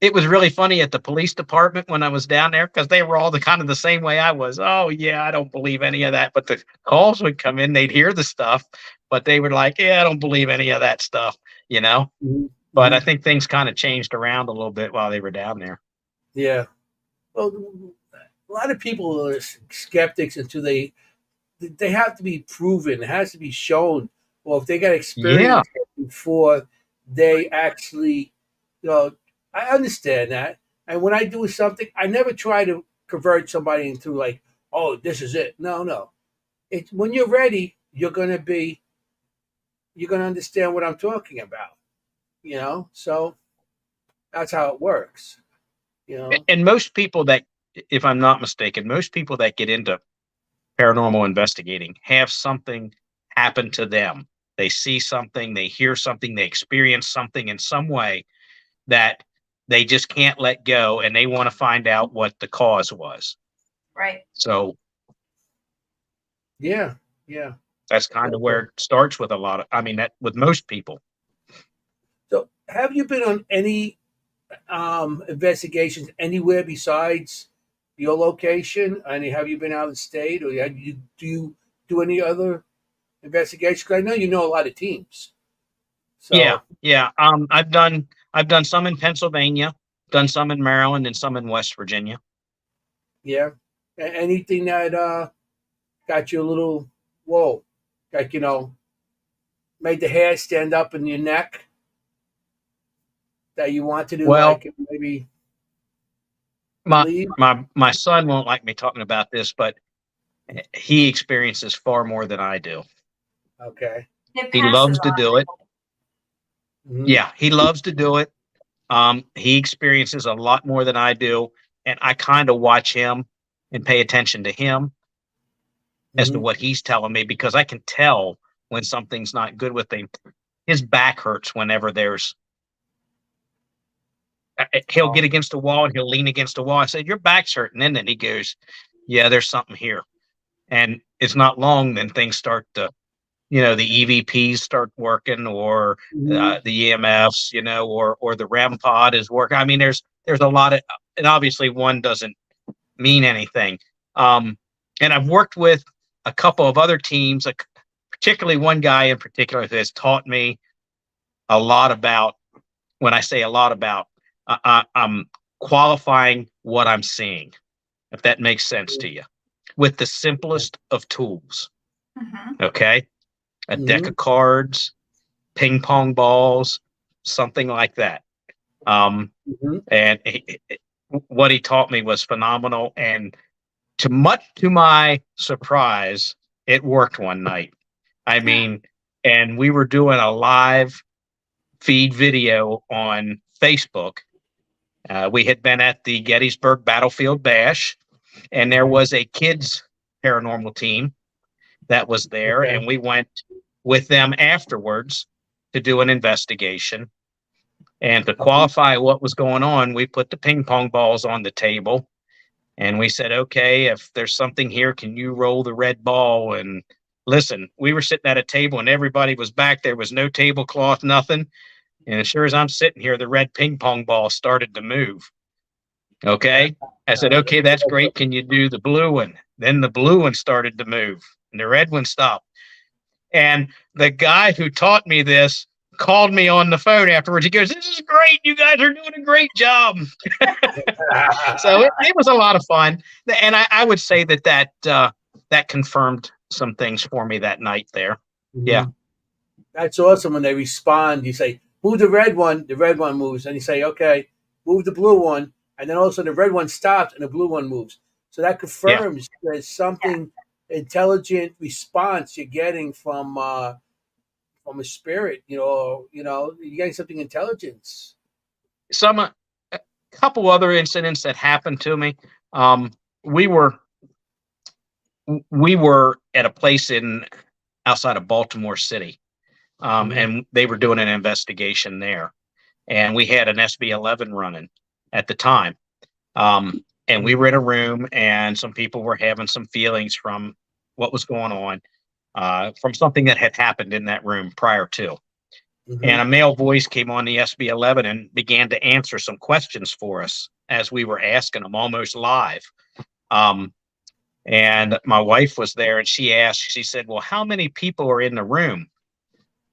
it was really funny at the police department when I was down there because they were all the same way I was. Oh yeah, I don't believe any of that. But the calls would come in, they'd hear the stuff, but they were like, yeah, I don't believe any of that stuff, But I think things kind of changed around a little bit while they were down there. Yeah. Well, a lot of people are skeptics until they have to be proven. It has to be shown. Or if they got experience before they actually, I understand that. And when I do something, I never try to convert somebody into like, oh, this is it. No. It's when you're ready, you're gonna understand what I'm talking about. So that's how it works. And most people that, if I'm not mistaken, most people that get into paranormal investigating have something happen to them. They see something, they hear something, they experience something in some way that they just can't let go, and they want to find out what the cause was. Right. So Yeah. that's kind of where it starts with with most people. So, have you been on any investigations anywhere besides your location? And have you been out of state, or do you do any other investigations? Because I know you know a lot of teams. So, Yeah. I've done some in Pennsylvania, done some in Maryland, and some in West Virginia. yeah. Anything that got you a little whoa, like made the hair stand up in your neck that you want to do, Well, like maybe my leave? my son won't like me talking about this, but he experiences far more than I do. Okay. It He passes loves to on. do it. Mhm. Yeah, he loves to do it. He experiences a lot more than I do, and I kind of watch him and pay attention to him as to Mhm. what he's telling me, because I can tell when something's not good with him. His back hurts whenever he'll get against a wall and he'll lean against a wall. I said, "Your back's hurting," and then he goes, "Yeah, there's something here." And it's not long, then things start to, the EVPs start working, or Mhm. the EMFs, or the REM pod is working. I mean, there's a lot of, and obviously one doesn't mean anything. And I've worked with a couple of other teams, particularly one guy in particular who has taught me a lot about. When I say a lot about, I'm qualifying what I'm seeing, if that makes sense to you, with the simplest of tools. Mhm. Okay. A deck Mhm. of cards, ping pong balls, something like that. Mhm. And what he taught me was phenomenal. And much to my surprise, it worked one night. I mean, and we were doing a live feed video on Facebook. We had been at the Gettysburg Battlefield Bash, and there was a kids paranormal team that was there, Okay. and we went with them afterwards to do an investigation. And to qualify what was going on, we put the ping pong balls on the table, and we said, "Okay, if there's something here, can you roll the red ball?" And listen, we were sitting at a table and everybody was back. There was no tablecloth, nothing. And as sure as I'm sitting here, the red ping pong ball started to move. Okay. I said, "Okay, that's great. Can you do the blue one?" Then the blue one started to move and the red one stopped. And the guy who taught me this called me on the phone afterwards. He goes, "This is great. You guys are doing a great job." So it was a lot of fun. And I would say that confirmed some things for me that night there. Yeah. Mhm. That's awesome when they respond. You say, "Move the red one moves," and you say, "Okay, move the blue one," and then all of a sudden the red one stops and the blue one moves. So that Yeah. confirms there's something intelligent response you're getting from a spirit. You're getting something intelligence. A couple other incidents that happened to me. Um, we were we were at a place outside of Baltimore City, Mhm. and they were doing an investigation there, and we had an SB11 running at the time. And we were in a room, and some people were having some feelings from what was going on, from something that had happened in that room prior to. And Mhm. a male voice came on the SB11 and began to answer some questions for us as we were asking them almost live. Um, and my wife was there, and she said, "Well, how many people are in the room?"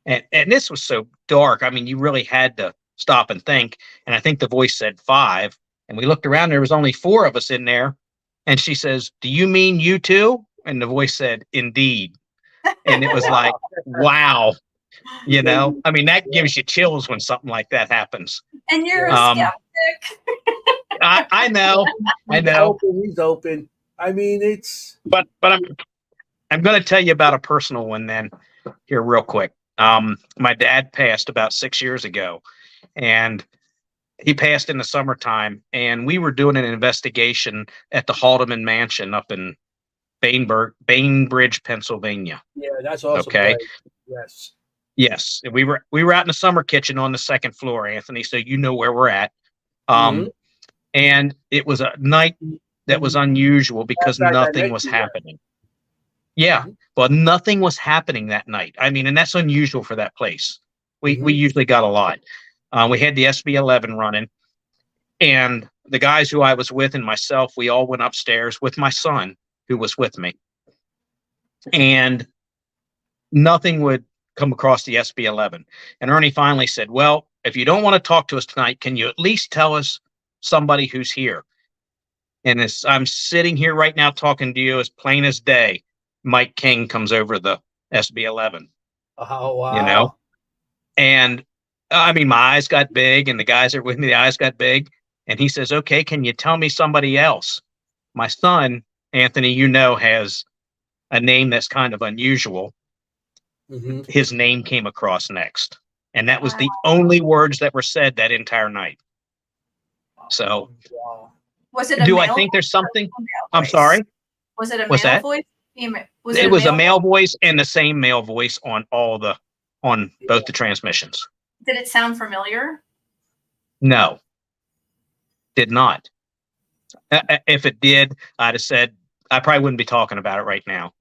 And this was so dark. I mean, you really had to stop and think. And I think the voice said 5. And we looked around, there was only 4 of us in there. And she says, "Do you mean you too?" And the voice said, "Indeed." And it was like, wow, Yeah, I mean, that gives you chills when something like that happens. And you're a yeah. Um, skeptic. I know, I He's know, open. He's open. I mean, it's. but I'm going to tell you about a personal one then here real quick. My dad passed about 6 years ago, and he passed in the summertime, and we were doing an investigation at the Haldeman Mansion up in Bainbridge, Pennsylvania. Yeah, that's awesome Okay. place. Yes. Yes. And we were out in the summer kitchen on the second floor, Anthony. So you know where we're at. Mhm. And it was a night that was unusual because Fact, I nothing met was you there. happening. Yeah, Mhm. but nothing was happening that night. I mean, and that's unusual for that place. We Mhm. usually got a lot. We had the SB11 running, and the guys who I was with and myself, we all went upstairs with my son who was with me, and nothing would come across the SB11. And Ernie finally said, "Well, if you don't want to talk to us tonight, can you at least tell us somebody who's here?" And as I'm sitting here right now talking to you as plain as day, Mike King comes over the SB11, Oh, you know? wow. And I mean, my eyes got big, and the guys that were with me, the eyes got big. And he says, "Okay, can you tell me somebody else?" My son, Anthony, has a name that's kind of unusual. Mhm. His name came across next. And that was Wow. the only words that were said that entire night. So, Wow. Was it a do I male think there's voice or something? a female I'm voice? sorry. Was it a What's male that? voice? Was it It a was a male male voice? voice and the same male voice on both the transmissions. Did it sound familiar? No, did not. If it did, I'd have said I probably wouldn't be talking about it right now.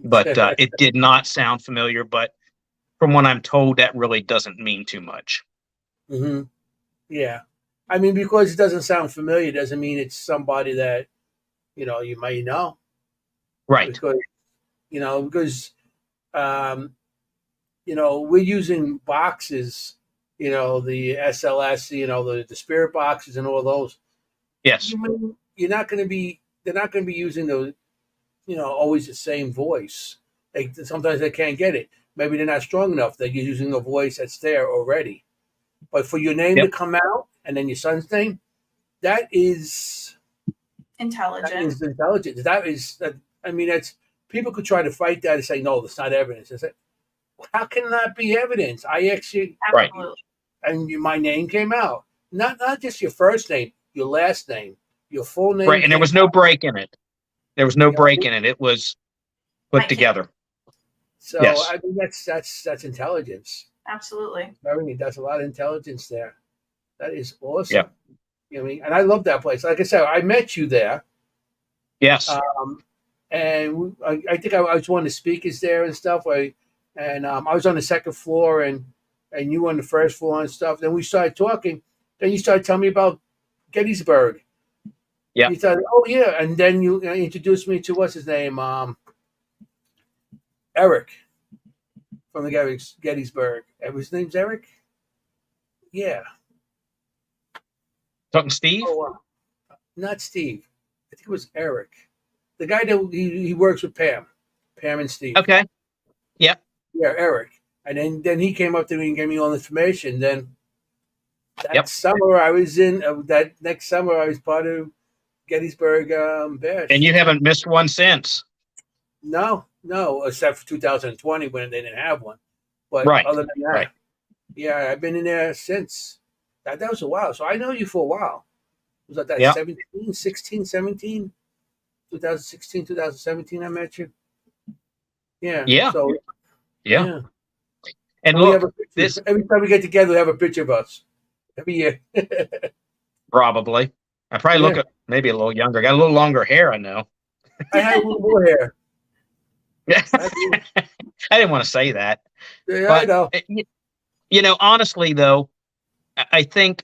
But it did not sound familiar. But from what I'm told, that really doesn't mean too much. Hmm. Yeah. I mean, because it doesn't sound familiar doesn't mean it's somebody that, you might know. Right. Because, because, um, we're using boxes, the SLS, the spirit boxes and all those. Yes. You're not going to be, they're not going to be using those, always the same voice. Sometimes they can't get it. Maybe they're not strong enough. They're using a voice that's there already. But for your name to Yep. come out and then your son's name, that is Intelligent. intelligence. I mean, that's people could try to fight that and say, no, that's not evidence. It's like, how can that be evidence? I actually, Right. Absolutely. my name came out. Not just your first name, your last name, your full name Right. And there came was no out. break in it. There was no You know what I break mean? in it. It was put Mike King. together. So Yes. I mean, that's intelligence. Absolutely. I mean, that's a lot of intelligence there. That is awesome. Yep. You know what I mean? And I love that place. Like I said, I met you there. Yes. And I think I was one of the speakers there and stuff. I was on the second floor and you on the first floor and stuff. Then we started talking. Then you started telling me about Gettysburg. Yep. You thought, oh yeah, and then you introduced me to what's his name, Eric from the Gettysburg. His name's Eric. Yeah. Talking Steve? Oh, not Steve. I think it was Eric, the guy that he works with Pam and Steve. Okay. Yep. Yeah, Eric. And then he came up to me and gave me all the information. Then Yep. summer I was that next summer I was part of Gettysburg Bash. And you haven't missed one since. No, except for 2020 when they didn't have one. But Right. other than that, Right. yeah, I've been in there since. That was a while. So I know you for a while. Was that Yep. 17, 16, 17? 2016, 2017 I met you? Yeah. Yeah. So, Yeah. yeah. And We have look, a picture. this Every time we get together, we have a picture of us. Every year. probably. I probably Yeah. look at maybe a little younger. Got a little longer hair, I know. I had a little more hair. I didn't want to say that. Yeah, I But, know. honestly, though, I think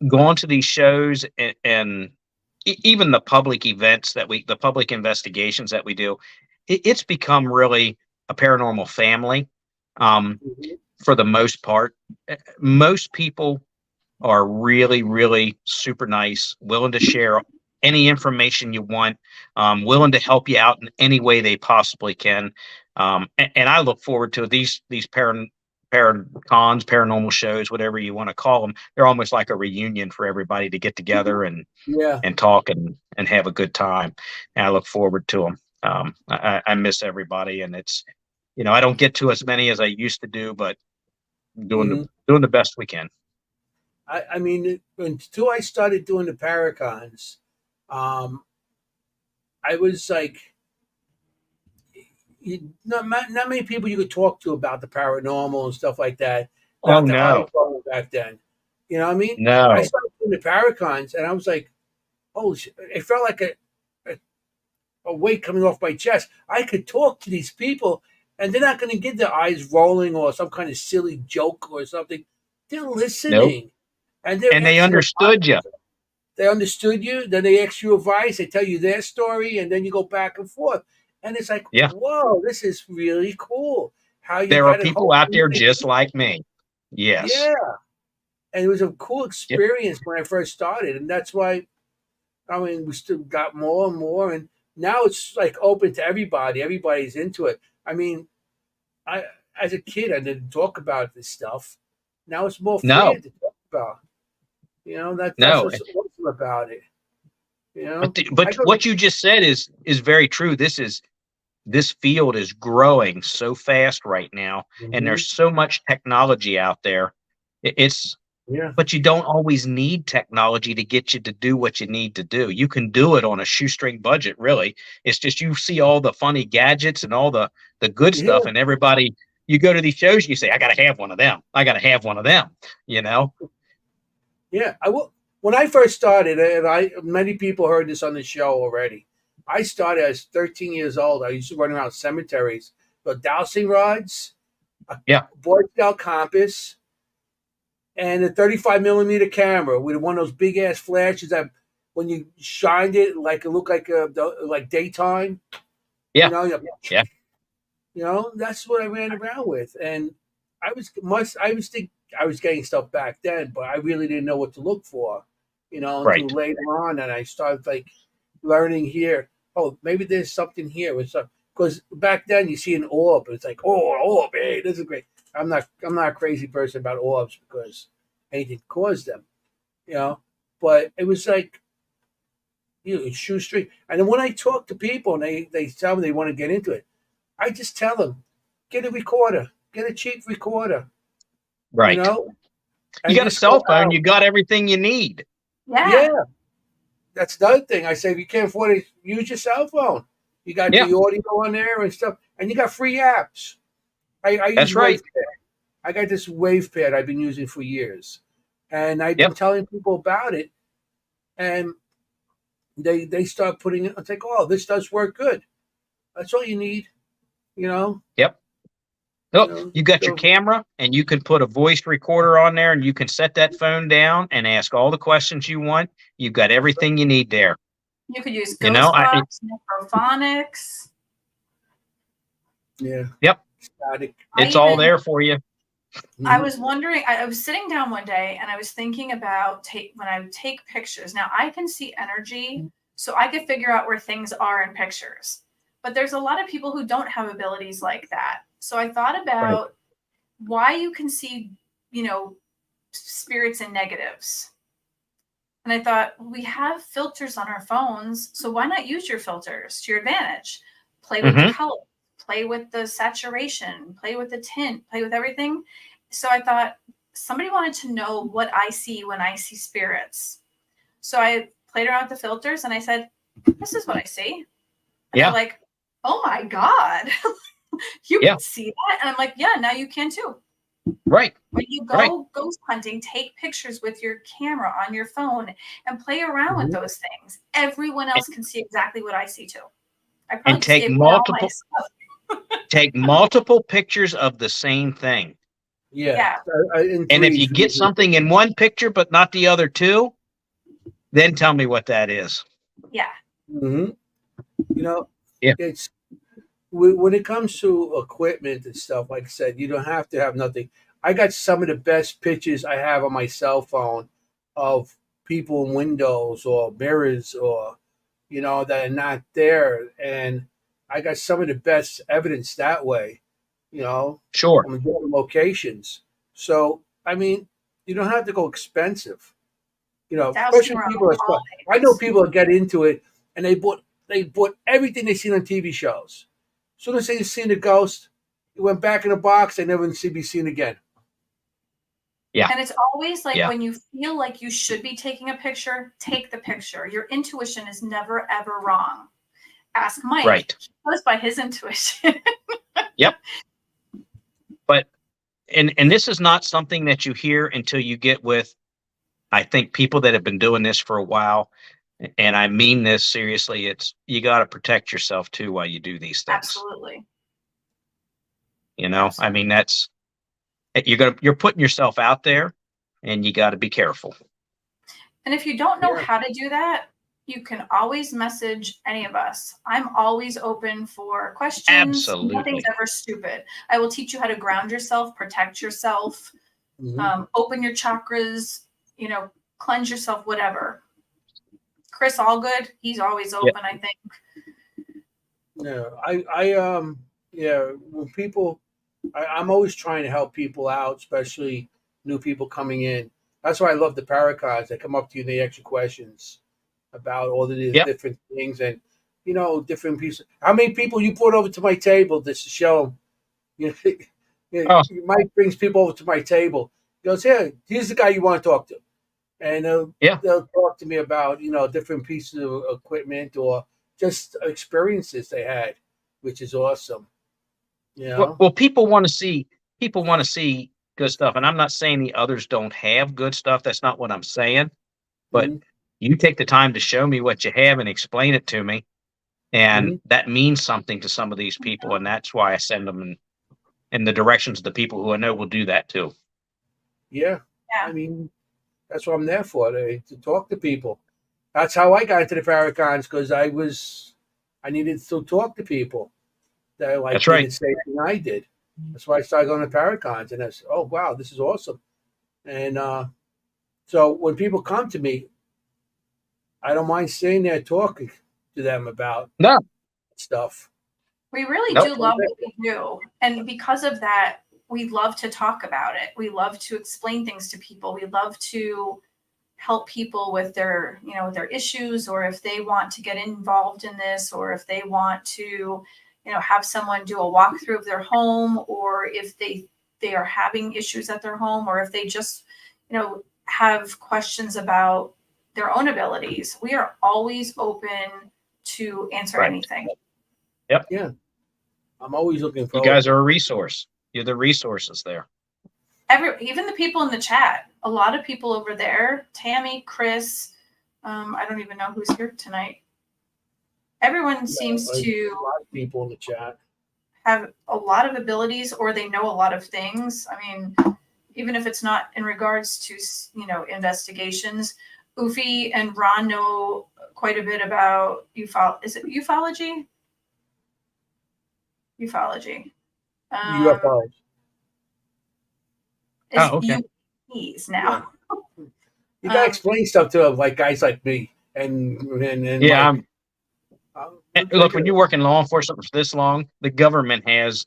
going to these shows and even the public events the public investigations that we do, it's become really a paranormal family Mhm. for the most part. Most people are really, really super nice, willing to share any information you want, willing to help you out in any way they possibly can. And I look forward to these paracons, paranormal shows, whatever you want to call them. They're almost like a reunion for everybody to get together Yeah. and talk and have a good time. And I look forward to them. I miss everybody, and it's I don't get to as many as I used to do, but Mhm. doing the best we can. I mean, until I started doing the Paracons, um, I was like, not many people you could talk to about the paranormal and stuff like that. Oh Not the no, iPhone back then. You know what I mean? I no. started in the Paracons, and I was like, oh, it felt like a weight coming off my chest. I could talk to these people, and they're not going to get their eyes rolling or some kind of silly joke or something. They're listening, and they're And they asking understood you. They understood you. Then they ask you advice. They tell you their story, and then you go back and forth. And it's like, Yeah. whoa, this is really cool. How you There are got it people whole out there community. just like me. Yes. Yeah, and it was a cool Yep. experience when I first started, and that's why. I mean, we still got more and more, and now it's like open to everybody. Everybody's into it. I mean, I as a kid, I didn't talk about this stuff. Now it's more No, freer to talk about. That's no. what's awesome about it. But I go. what you just said is very true. This field is growing so fast right now, and Mhm. there's so much technology out there. It's Yeah, But you don't always need technology to get you to do what you need to do. You can do it on a shoestring budget, really. It's just you see all the funny gadgets and all the good yeah, stuff, and everybody, you go to these shows and you say, I gotta have one of them. I gotta have one of them, you know? yeah. I will. When I first started, and many people heard this on the show already. I started as 13 years old. I used to run around cemeteries with dowsing rods, a Yeah. Boy Scout compass, and a 35 millimeter camera with one of those big ass flashes that when you shined it, like it looked like like daytime. Yeah. You know, you- Yeah. that's what I ran around with, and I was think I was getting stuff back then, but I really didn't know what to look for. Until Right. later on, and I started like learning here. Oh, maybe there's something here with some because back then you see an orb, and it's like, oh, an orb, hey, this is great. I'm not a crazy person about orbs because anything caused them, you know. But it was like shoestring. And then when I talk to people and they tell me they want to get into it, I just tell them, get a recorder, get a cheap recorder, you Right. know, You and got a just go cell phone, out. you got everything you need. Yeah. Yeah, that's the other thing. I say if you can't afford it, use your cell phone. You got Yeah, the audio on there and stuff, and you got free apps. I use that's right. WavePad. I got this WavePad I've been using for years, and I've been Yep. telling people about it, and they start putting it. It's like, oh, this does work good. That's all you need, you know. Yep. You Oh, know. you got your So camera and you can put a voice recorder on there and you can set that phone down and ask all the questions you want. You've got everything you need there. You could use You know, Ghost Box, Necrophonics. yeah, yep, static. it's all there for you. I Mhm. was wondering, I was sitting down one day and I was thinking about when I take pictures. Now I can see energy, so I could figure out where things are in pictures. But there's a lot of people who don't have abilities like that. So I thought about why you can see, spirits and negatives. And I thought, we have filters on our phones, so why not use your filters to your advantage? Play with the color, play with the saturation, play with the tint, play with everything. So I thought somebody wanted to know what I see when I see spirits. So I played around with the filters and I said, this is what I see. And they're like, oh my God, you can see that? And I'm like, yeah, now you can too. Right. When you go ghost hunting, take pictures with your camera on your phone and play around with those things. Everyone else can see exactly what I see too. I probably And just gave away all my stuff. take multiple pictures of the same thing. Yeah. And if you get something in one picture but not the other two, then tell me what that is. Yeah. Mm-hmm. It's when it comes to equipment and stuff, like I said, you don't have to have nothing. I got some of the best pictures I have on my cell phone of people in windows or mirrors or, that are not there. And I got some of the best evidence that way, Sure. from different locations. So, I mean, you don't have to go expensive. Especially people I know people that get into it and they bought everything they seen on TV shows. As soon as they seen the ghost, it went back in the box. They never be seen again. Yeah. And it's always like when you feel like you should be taking a picture, take the picture. Your intuition is never, ever wrong. Ask Mike. Right. He goes by his intuition. Yep. But, and this is not something that you hear until you get with, I think people that have been doing this for a while, and I mean this seriously, you got to protect yourself too while you do these things. Absolutely. You know, I mean, you're putting yourself out there, and you got to be careful. And if you don't know how to do that, you can always message any of us. I'm always open for questions. Absolutely. Nothing's ever stupid. I will teach you how to ground yourself, protect yourself, open your chakras, you know, cleanse yourself, whatever. Chris Allgood, he's always open, I think. Yeah, when people, I'm always trying to help people out, especially new people coming in. That's why I love the Paracons. They come up to you and they ask you questions about all the different things and, you know, different pieces. How many people you brought over to my table just to show them? Mike brings people over to my table. He goes, "Here, here's the guy you want to talk to." And they'll talk to me about, you know, different pieces of equipment or just experiences they had, which is awesome. You know? Well, people want to see good stuff, and I'm not saying the others don't have good stuff. That's not what I'm saying. But you take the time to show me what you have and explain it to me, and that means something to some of these people, and that's why I send them in the directions of the people who I know will do that too. Yeah. I mean, that's what I'm there for, to talk to people. That's how I got into the Paracons, because I needed to talk to people that did the same thing I did. That's why I started going to Paracons, and I said, "Oh wow, this is awesome." And so when people come to me, I don't mind sitting there talking to them about stuff. We really do love what we do, and because of that, we love to talk about it. We love to explain things to people. We love to help people with their, you know, their issues, or if they want to get involved in this, or if they want to, you know, have someone do a walkthrough of their home, or if they are having issues at their home, or if they just, you know, have questions about their own abilities. We are always open to answer anything. Yep. Yeah. I'm always looking for. You guys are a resource. You're the resources there. Even the people in the chat, a lot of people over there, Tammy, Chris, I don't even know who's here tonight. Everyone seems to a lot of people in the chat have a lot of abilities, or they know a lot of things. I mean, even if it's not in regards to, you know, investigations, Ufi and Ron know quite a bit about is it ufology? Ufology. UFOs. Is UFOs now. Yeah. You gotta explain stuff to them, like guys like me, and yeah. Mike. Look, when you work in law enforcement for this long, the government there's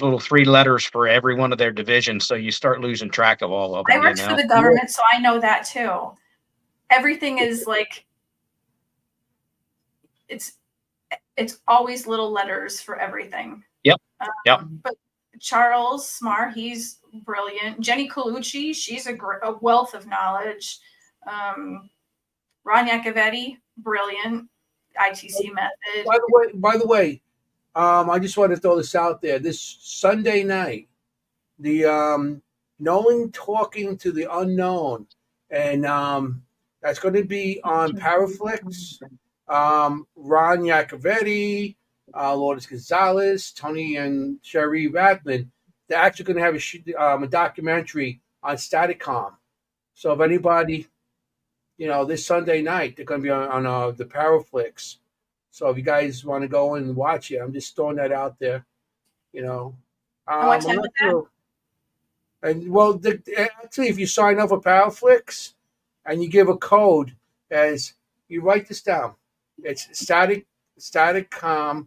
little 3 letters for every one of their divisions, so you start losing track of all of them. I worked for the government, so I know that too. Everything is like it's always little letters for everything. Yep. But Charles Smar, he's brilliant. Jenny Colucci, she's a wealth of knowledge. Ron Iacovetti, brilliant. ITC method. By the way, I just want to throw this out there. This Sunday night, the Knowing Talking to the Unknown, and that's going to be on Paraflix. Ron Iacovetti, Lourdes Gonzalez, Tony and Sherry Radman. They're actually going to have a documentary on Staticom. So if anybody, you know, this Sunday night, they're going to be on the Paraflix. So if you guys want to go and watch it, I'm just throwing that out there. You know, what time is that? And well, actually, if you sign up for Paraflix and you give a code, as you write this down, it's Staticom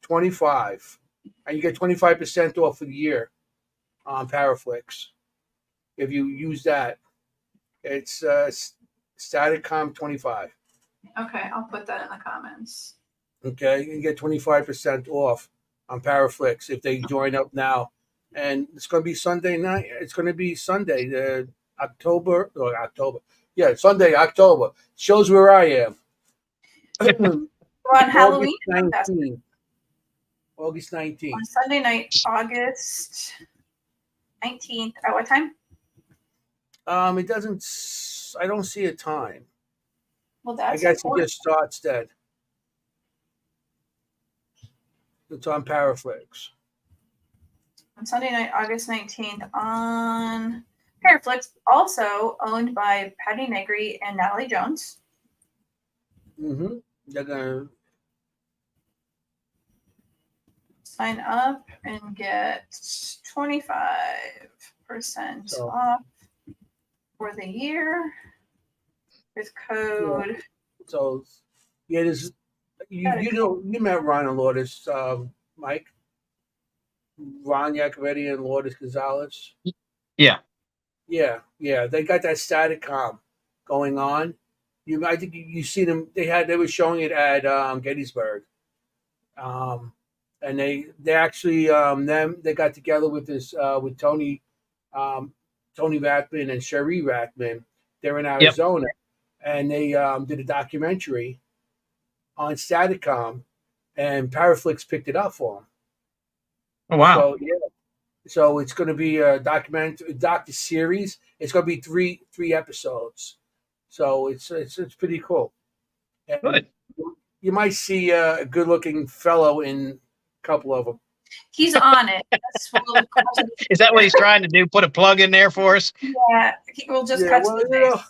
25, and you get 25% off for the year on Paraflix. If you use that, it's Staticom 25. Okay, I'll put that in the comments. Okay, you get 25% off on Paraflix if they join up now, and it's going to be Sunday night. It's going to be Sunday, October. Sunday, October. Shows where I am. We're on Halloween. August 19th. On Sunday night, August 19th. At what time? It doesn't. I don't see a time. Well, I that's guess it important. just starts then. It's on Paraflix. On Sunday night, August 19th on Paraflix, also owned by Patty Negri and Natalie Jones. Mm-hmm. They're gonna. Sign up and get 25% So, off for the year with code. so yeah, there's you met Ron and Lourdes, Mike, Ron Yacovetti and Lourdes Gonzalez. Yeah. Yeah. They got that Staticom going on. I think you seen them. They were showing it at Gettysburg, and they actually they got together with this with Tony Rathman and Cherie Rathman. They're in Yep. Arizona, and they did a documentary on Staticom, and Paraflix picked it up for them. Oh, wow. So so it's going to be a docu series. It's going to be three episodes. So it's pretty cool. And Good. you might see a good looking fellow in a couple of them. He's on it. Is that what he's trying to do? Put a plug in there for us? Yeah, he will just cut to the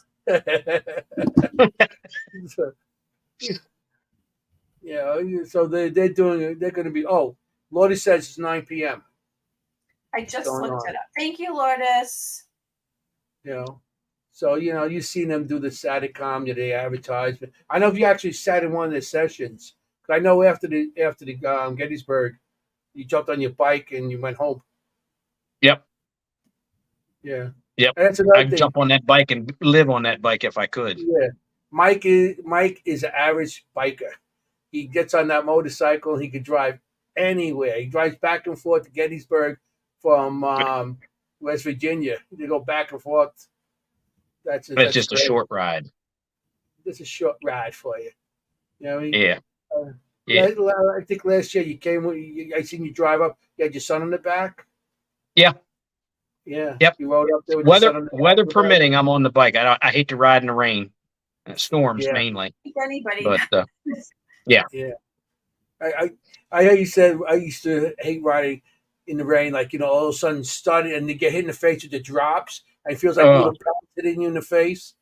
face. So they're doing. They're going to be. Oh, Lourdes says it's 9 p.m. I just looked it up. Thank you, Lourdes. So you've seen them do the Staticom, they advertise. But I know if you actually sat in one of their sessions. I know after the Gettysburg, you jumped on your bike and you went home. Yep. Yeah. Yep. And that's another I'd thing. jump on that bike and live on that bike if I could. Yeah. Mike is an average biker. He gets on that motorcycle and he could drive anywhere. He drives back and forth to Gettysburg from West Virginia. They go back and forth. That's just great. A short ride. Just a short ride for you. You know what I mean? Yeah. I think last year you came. I seen you drive up. You had your son on the back. Yeah. Yeah. Yep. You rode up there with your son on the back. Weather permitting, I'm on the bike. I hate to ride in the rain. Storms mainly. Anybody. But yeah. Yeah. I heard you said I used to hate riding in the rain. Like all of a sudden started and they get hit in the face with the drops. And it feels like little pellets hitting you in the face.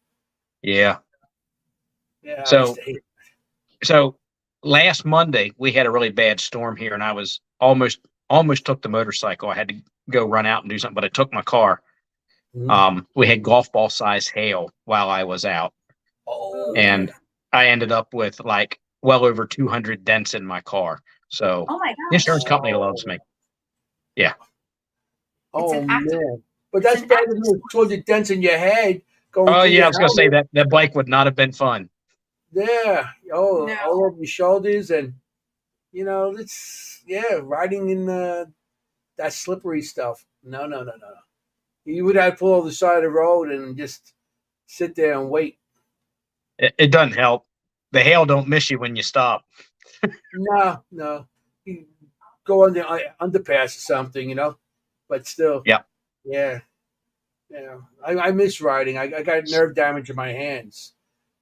Yeah. Yeah. So last Monday we had a really bad storm here, and I was almost took the motorcycle. I had to go run out and do something, but I took my car. Mm-hmm. We had golf ball size hail while I was out, and I ended up with like well over 200 dents in my car. So the insurance company loves me. Yeah. Oh man, but that's better than 200 dents in your head. Oh yeah, I was gonna say that bike would not have been fun. Yeah. All over your shoulders, and it's riding in that slippery stuff. No. You would have to pull over the side of the road and just sit there and wait. It doesn't help. The hail don't miss you when you stop. No. You go on the underpass or something, but still. Yeah. I miss riding. I got nerve damage in my hands.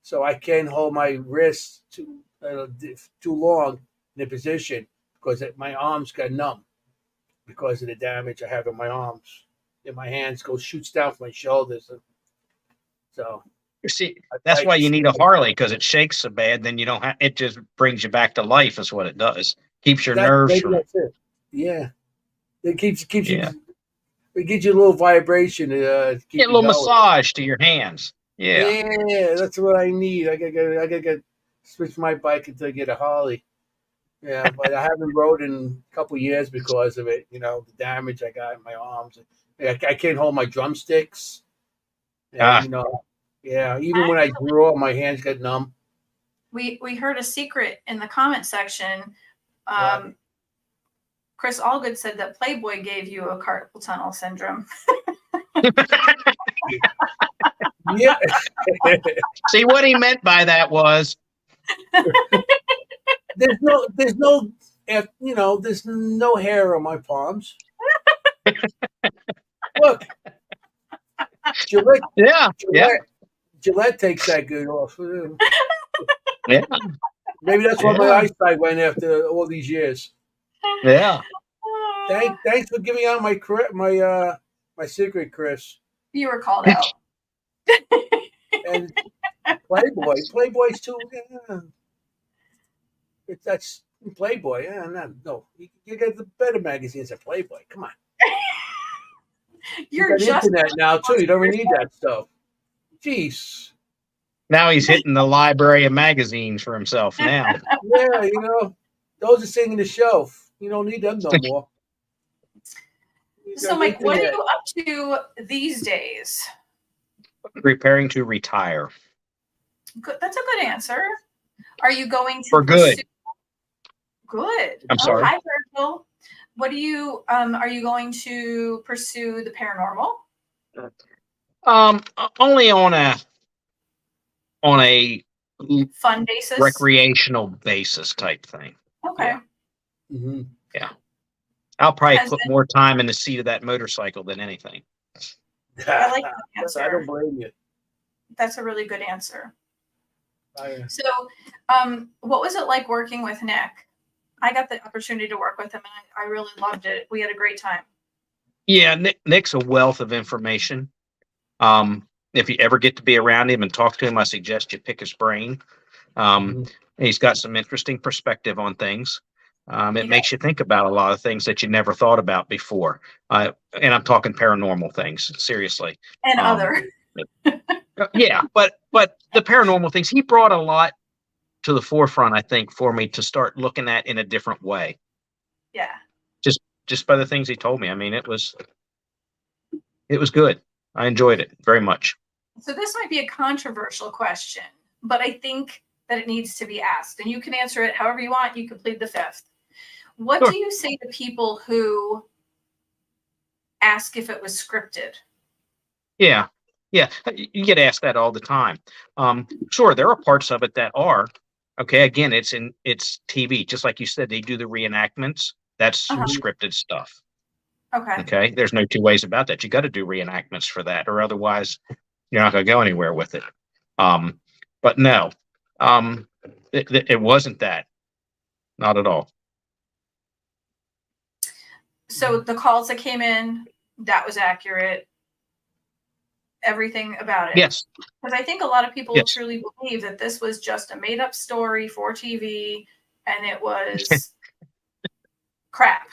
So I can't hold my wrists too long in a position because my arms got numb because of the damage I have in my arms. And my hands shoots down from my shoulders. So see, that's why you need a Harley, because it shakes so bad. Then you don't have it. Just brings you back to life, is what it does. Keeps your nerves from. That's it. Yeah, it keeps you. It gives you a little vibration. Keep a little massage to your hands. Yeah, that's what I need. I gotta switch my bike until I get a Harley. Yeah, but I haven't rode in a couple of years because of it. The damage I got in my arms. I can't hold my drumsticks. And, even when I draw, my hands get numb. We heard a secret in the comment section. Chris Allgood said that Playboy gave you a carpal tunnel syndrome. Yeah. See, what he meant by that was there's no hair on my palms. Look, Gillette, Yeah, yeah, Gillette takes that good off. yeah, Maybe that's why my yeah, eyesight went after all these years. yeah. Thanks for giving out my secret, Chris. You were called out. And Playboy's too. Yeah, that's Playboy. Yeah, no. You get the better magazines than Playboy. Come on. You You're got just internet now too. You don't even need that stuff. Jeez. Now he's hitting the library of magazines for himself now. Yeah, those are singing the shelf. You don't need them no more. You So, got Mike, what are internet. you up to these days? Preparing to retire Good. That's a good answer. Are you going to for good. pursue? Good. I'm sorry. Hi, Virgil. What do you are you going to pursue the paranormal? Only on a Fun basis? recreational basis type thing. Okay. Yeah. Mm-hmm. Yeah. I'll probably Has put it- more time in the seat of that motorcycle than anything. I like that I answer. don't blame you. That's a really good answer. I, So, what was it like working with Nick? I got the opportunity to work with him, and I really loved it. We had a great time. Yeah, Nick's a wealth of information. If you ever get to be around him and talk to him, I suggest you pick his brain. Mhm. He's got some interesting perspective on things. It He makes you think about a lot of things that you never thought about before. And I'm talking paranormal things, seriously. And Um, other. Yeah, but the paranormal things, he brought a lot to the forefront, I think, for me to start looking at in a different way. Yeah. Just by the things he told me. I mean, it was good. I enjoyed it very much. So this might be a controversial question, but I think that it needs to be asked, and you can answer it however you want. You can plead the fifth. What Sure. do you say to people who ask if it was scripted? Yeah. Yeah. You get asked that all the time. Sure, there are parts of it that are. Okay, again, it's TV. Just like you said, they do the reenactments. That's Uh-huh. scripted stuff. Okay. Okay. There's no two ways about that. You got to do reenactments for that, or otherwise you're not going to go anywhere with it. But no, it wasn't that. Not at all. So the calls that came in, that was accurate. Everything about it. Yes. Because I think a lot of people Yes. truly believe that this was just a made up story for TV and it was crap.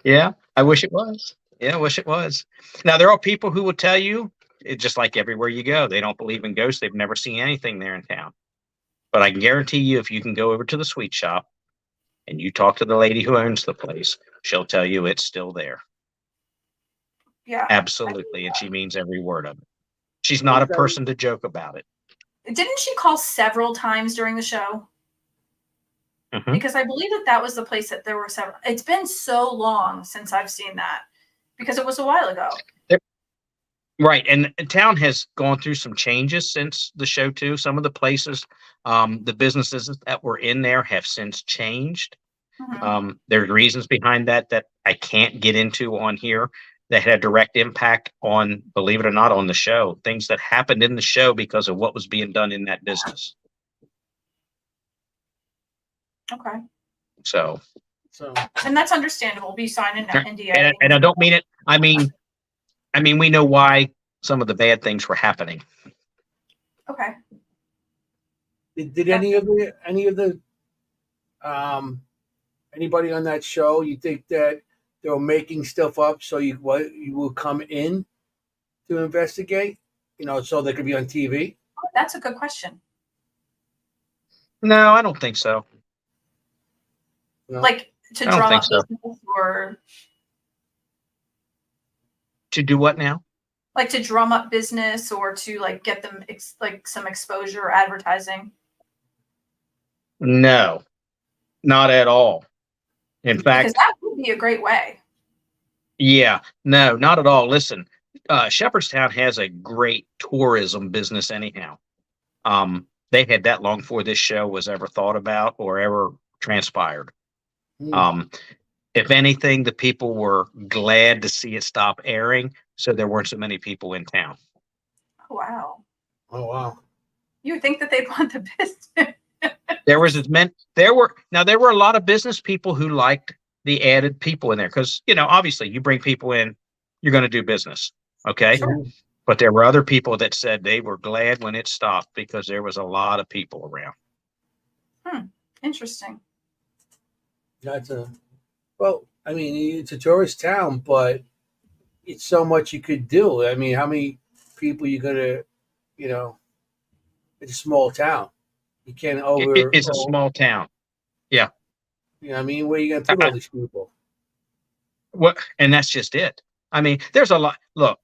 Yeah. I wish it was. Yeah. I wish it was. Now, there are people who will tell you, it's just like everywhere you go, they don't believe in ghosts. They've never seen anything there in town. But I can guarantee you, if you can go over to the sweet shop and you talk to the lady who owns the place, she'll tell you it's still there. Yeah. Absolutely. And she means every word of it. She's not a person to joke about it. Didn't she call several times during the show? Mhm. Because I believe that was the place that there were several. It's been so long since I've seen that because it was a while ago. Right. And town has gone through some changes since the show too. Some of the places, the businesses that were in there have since changed. Mhm. There's reasons behind that I can't get into on here that had a direct impact on, believe it or not, on the show. Things that happened in the show because of what was being done in that business. Okay. So And that's understandable. Be signing an NDA. And I don't mean it. I mean, we know why some of the bad things were happening. Okay. did any of the anybody on that show, you think that they were making stuff up so you will come in to investigate, so they could be on TV? Oh, that's a good question. No, I don't think so. No. Like to I don't drum think up so. business or To do what now? like to drum up business or to like get them like some exposure or advertising. No, not at all. In Because fact, that would be a great way. yeah, no, not at all. Listen, Shepherdstown has a great tourism business anyhow. They had that long before this show was ever thought about or ever transpired. If anything, the people were glad to see it stop airing, so there weren't so many people in town. Oh, wow. Oh wow. You would think that they'd want the business. There were a lot of business people who liked the added people in there because, obviously you bring people in, you're going to do business. Okay. Sure. Mhm. But there were other people that said they were glad when it stopped because there was a lot of people around. Interesting. Well, I mean, it's a tourist town, but it's so much you could do. I mean, how many people you gonna, you know, it's a small town. You can't It's a small town. Yeah. you know what I mean, where you gonna put all these people? And that's just it. I mean, there's a lot. Look,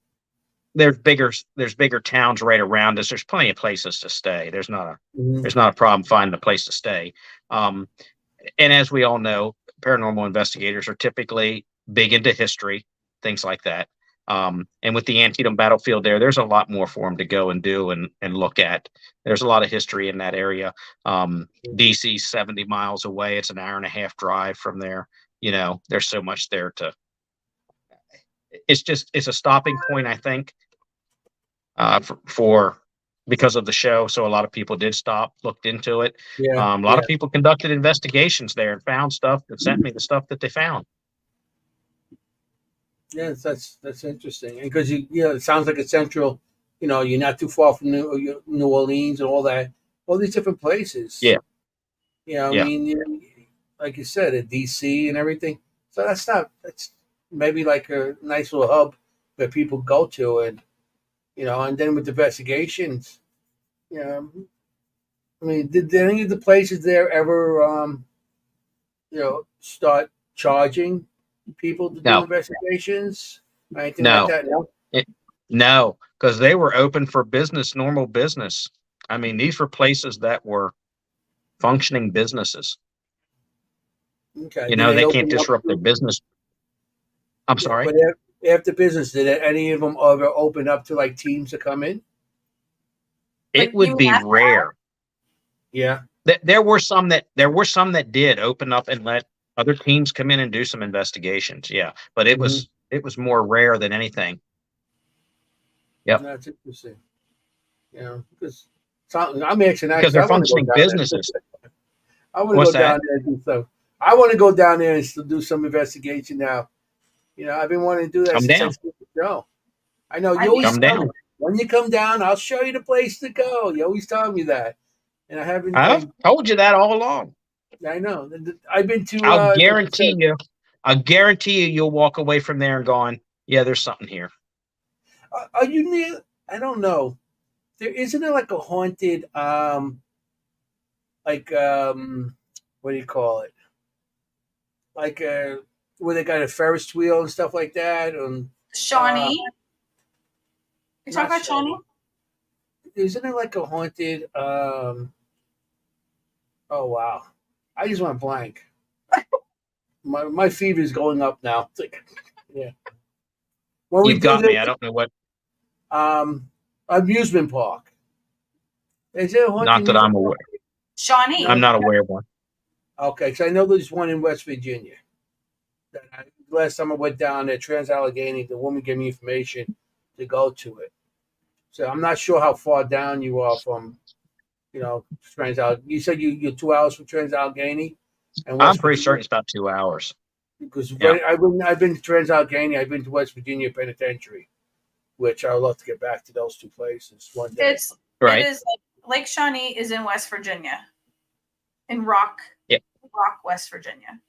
there's bigger towns right around us. There's plenty of places to stay. There's not Mhm. a problem finding a place to stay. And as we all know, paranormal investigators are typically big into history, things like that. And with the Antietam battlefield there's a lot more for them to go and do and look at. There's a lot of history in that area. DC 70 miles away. It's an hour and a half drive from there. There's so much there it's a stopping point, I think, for because of the show. So a lot of people did stop, looked into it. Yeah, A lot of people conducted investigations there and found stuff that sent me the stuff that they found. yeah. That's interesting, and because it sounds like a central. You're not too far from New Orleans and all these different places. Yeah. I Yeah. mean, like you said, at DC and everything. So that's maybe like a nice little hub where people go to, and then with investigations, I mean, did any of the places there ever, start charging people to do No. investigations or anything No. like that? No. No, because they were open for business, normal business. I mean, these were places that were functioning businesses. Okay. Did They open can't up disrupt their to- business. I'm Yeah, sorry. but after business, did any of them ever open up to like teams to come in? It You would mean be after rare. Yeah. There were some that did open up and let other teams come in and do some investigations. Yeah, but it Mhm. was more rare than anything. Yep. That's interesting. Because I'm asking that Because because I they're want to go functioning down businesses. there. I want to What's go down that? there and do some. I want to go down there and still do some investigation now. I've been wanting to do that Come since I down. started the show. I know I you always Come tell me down. when you come down, I'll show you the place to go. You always tell me that, and I haven't. I've told you that all along. I know. I've been to. I'll Like I guarantee said, you. I guarantee you'll walk away from there and going, yeah, there's something here. are you near? I don't know. Isn't there like a haunted, like what do you call it? Like where they got a Ferris wheel and stuff like that, and Shawnee. You talking not about Shawnee? isn't it like a haunted? Oh wow, I just went blank. My fever is going up now. It's like, yeah. When we You've got do me. this, I don't know what. amusement park. Is there a haunted Not that I'm amusement aware. Shawnee. I'm not aware of one. park? Okay, because I know there's one in West Virginia. Last time I went down there, Trans-Allegheny, the woman gave me information to go to it. So I'm not sure how far down you are from, Trans-Allegheny. You said you're 2 hours from Trans-Allegheny, and I'm West pretty Virginia. certain it's about 2 hours. Because Yeah. I've been to Trans-Allegheny, I've been to West Virginia Penitentiary, which I would love to get back to those two places one day. Right. It is Lake Shawnee is in West Virginia, in Rock, West Virginia.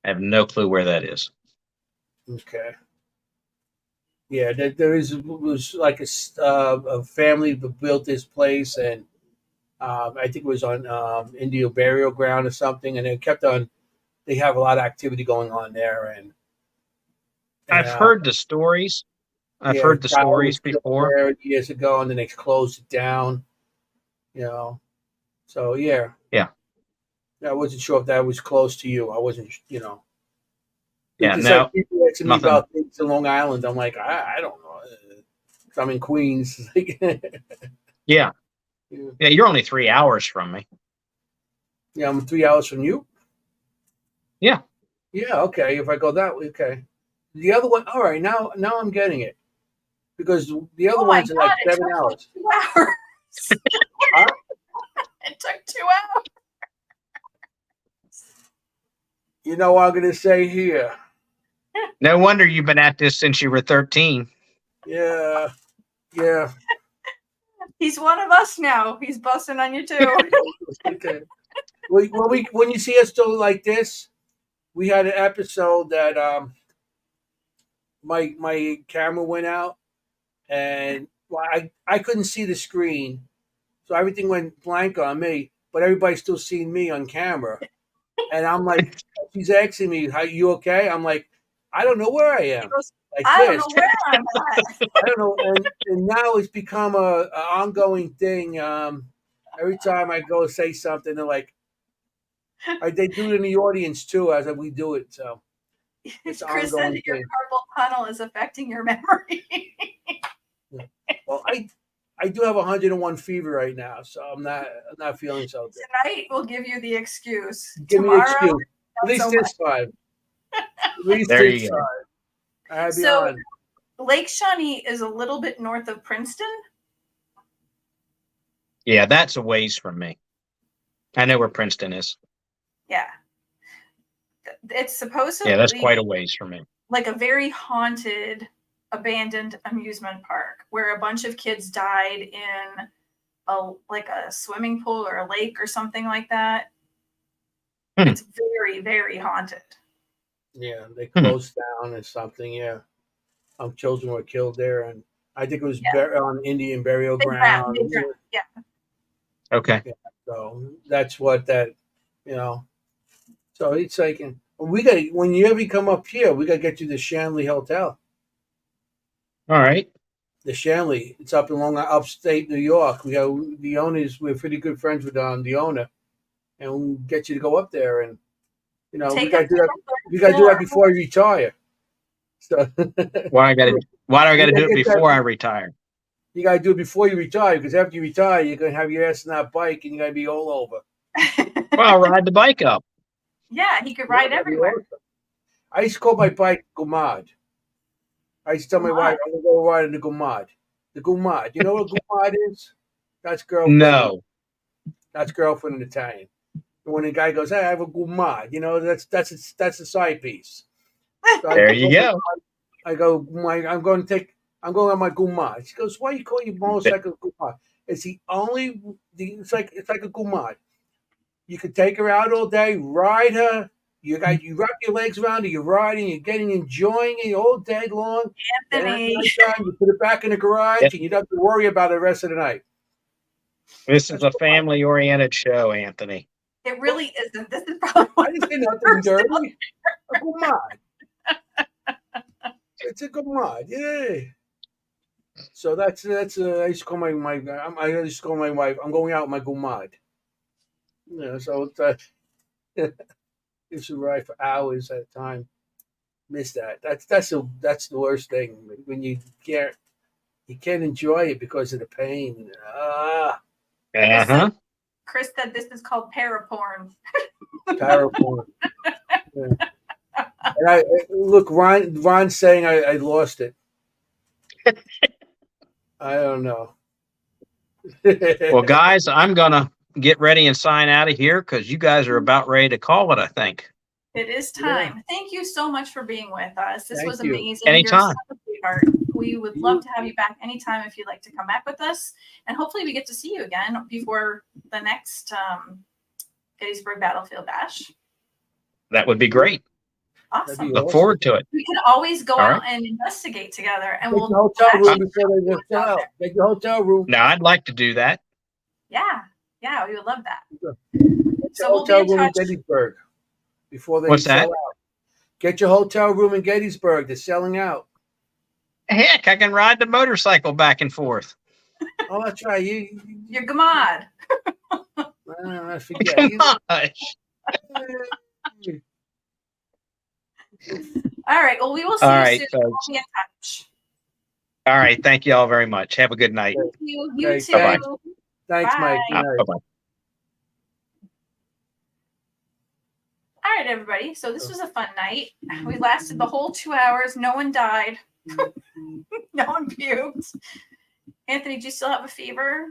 I have no clue where that is. Okay. Yeah, there was like a family that built this place, and I think it was on Indian burial ground or something, and it kept on. They have a lot of activity going on there, and I've heard the stories. I've yeah, heard the child was stories killed before. there years ago, and then they closed it down. So yeah. Yeah. I wasn't sure if that was close to you. I wasn't, Yeah, It's no, like people asking me nothing. about things in Long Island. I'm like, I don't know. 'Cause I'm in Queens. Yeah. Yeah, you're only 3 hours from me. Yeah, I'm 3 hours from you. Yeah. Yeah, okay. If I go that way, okay. The other one, all right. Now I'm getting it. because the other Oh my ones are like God, 7 it took hours. 2 hours. Huh? It took 2 hours. You know what I'm going to say here? No wonder you've been at this since you were 13. Yeah, yeah. He's one of us now. He's busting on you too. Okay. When you see us still like this, we had an episode that my camera went out, and well, I couldn't see the screen, so everything went blank on me. But everybody's still seeing me on camera, and I'm like, she's asking me, "How you okay?" I'm like, I don't know where I He am. goes, Like I don't this, know where I'm at. I don't know, and now it's become a ongoing thing. Every time I go say something, they're like, they do it in the audience too, as we do it. So it's an Chris said ongoing that your thing. carpal tunnel is affecting your memory. Well, I do have 101 fever right now, so I'm not feeling so good. Tonight we'll give you the excuse. Give me an Tomorrow, excuse. At not least so this time. At least There this you go. time. I'll be So- on. Lake Shawnee is a little bit north of Princeton. Yeah, that's a ways from me. I know where Princeton is. Yeah. It's supposedly Yeah, that's quite a ways from me. like a very haunted, abandoned amusement park where a bunch of kids died in a swimming pool or a lake or something like that. Hmm. It's very, very haunted. Yeah, they closed down or something. Yeah, children were killed there, and I think it was on Indian burial They ground. drowned. Yeah. Okay. So that's what that, you know. So it's like we got when you ever come up here, we got to get you the Shanley Hotel. All right. The Shanley, it's up in upstate New York. We got the owners. We're pretty good friends with the owner, and we'll get you to go up there. And we got to do that. We got to do that before you retire. So Why do I got to do it before I retire? You got to do it before you retire, because after you retire, you're gonna have your ass on that bike, and you're gonna be all over. Well, I'll ride the bike up. Yeah, he could ride everywhere. Awesome. I used to call my bike Gumad. I used to tell my wife, I'm gonna go ride in the Gumad. The Gumad. You know what a Gumad is? That's girlfriend. No. That's girlfriend in Italian. And when the guy goes, hey, I have a Gumad, that's a side piece. So There you go. I go, I'm going on my Gumad. She goes, why you call your motorcycle Gumad? It's it's like a Gumad. You could take her out all day, ride her. You wrap your legs around her, you're riding, enjoying it all day long. Anthony. And you put it back in the garage, and you don't have to worry about it the rest of the night. This is a family-oriented show, Anthony. It really isn't. This is probably I didn't say nothing dirty. A Gumad. It's a Gumad, yeah. So that's I used to call my wife. I'm going out with my Gumad. So it's used to ride for hours at a time. Miss that. That's the worst thing when you can't enjoy it because of the pain. Chris said this is called paraporn. Paraporn. Yeah. And look, Ron's saying I lost it. I don't know. Well, guys, I'm gonna get ready and sign out of here because you guys are about ready to call it, I think. It is time. Yeah. Thank you so much for being with us. This was amazing. Anytime. You're a sweetheart. We would love to have you back anytime if you'd like to come back with us. And hopefully we get to see you again before the next Gettysburg Battlefield Bash. That would be great. Awesome. Look forward to it. We can always go out and investigate together, and we'll hotel room before they get out. Take the hotel room. No, I'd like to do that. Yeah, we would love that. So we'll be in touch. In Gettysburg before they sell out. Get your hotel room in Gettysburg. They're selling out. Heck, I can ride the motorcycle back and forth. Oh, that's right. You're Gamad. I forget. Gosh. All right. Well, we will see you soon. We'll be in touch. All right. Thank you all very much. Have a good night. Thank you. You too. Bye-bye. Thanks, Bye. Mike. Bye-bye. All right, everybody. So this was a fun night. We lasted the whole 2 hours. No one died. No one puked. Anthony, do you still have a fever?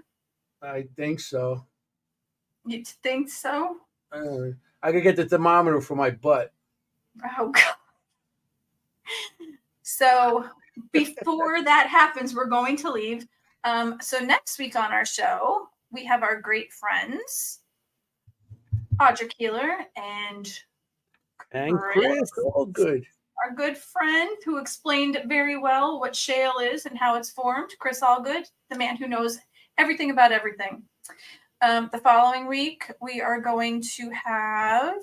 I think so. You think so? I could get the thermometer for my butt. Oh, God. So before that happens, we're going to leave. So next week on our show, we have our great friends, Audra Keeler and Chris, all good. our good friend who explained very well what shale is and how it's formed, Chris Allgood, the man who knows everything about everything. The following week, we are going to have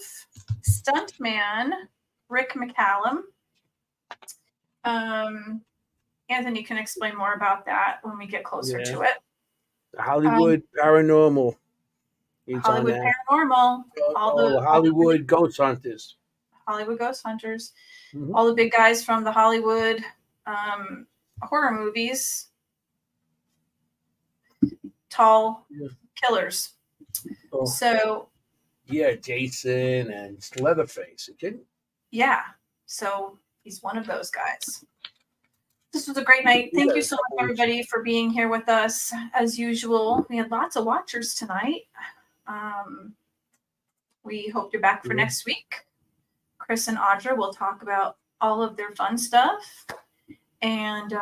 stuntman Rick McCallum. Anthony can explain more about that when we get closer to it. Hollywood Paranormal. Hollywood Paranormal. Hollywood Ghost Hunters. Hollywood Ghost Hunters. Mm-hmm. All the big guys from the Hollywood horror movies. Tall killers. Oh. So. Yeah, Jason and Leatherface. Okay? Yeah. So he's one of those guys. This was a great night. Thank you so much, everybody, for being here with us. As usual, we had lots of watchers tonight. We hope you're back for next week. Chris and Audra will talk about all of their fun stuff. And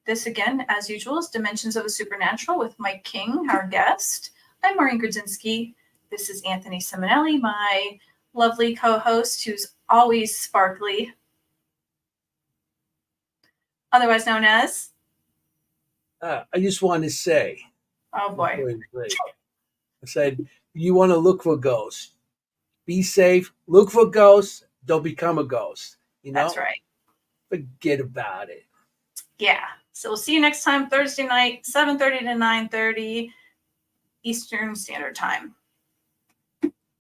this, again, as usual, is Dimensions of the Supernatural with Mike King, our guest. I'm Maureen Grudzinski. This is Anthony Simonelli, my lovely co-host, who's always sparkly. Otherwise known as? I just want to say. Oh, boy. I said, you want to look for ghosts. Be safe. Look for ghosts. Don't become a ghost. You know? That's right. Forget about it. Yeah. So we'll see you next time, Thursday night, 7:30 to 9:30 Eastern Standard Time.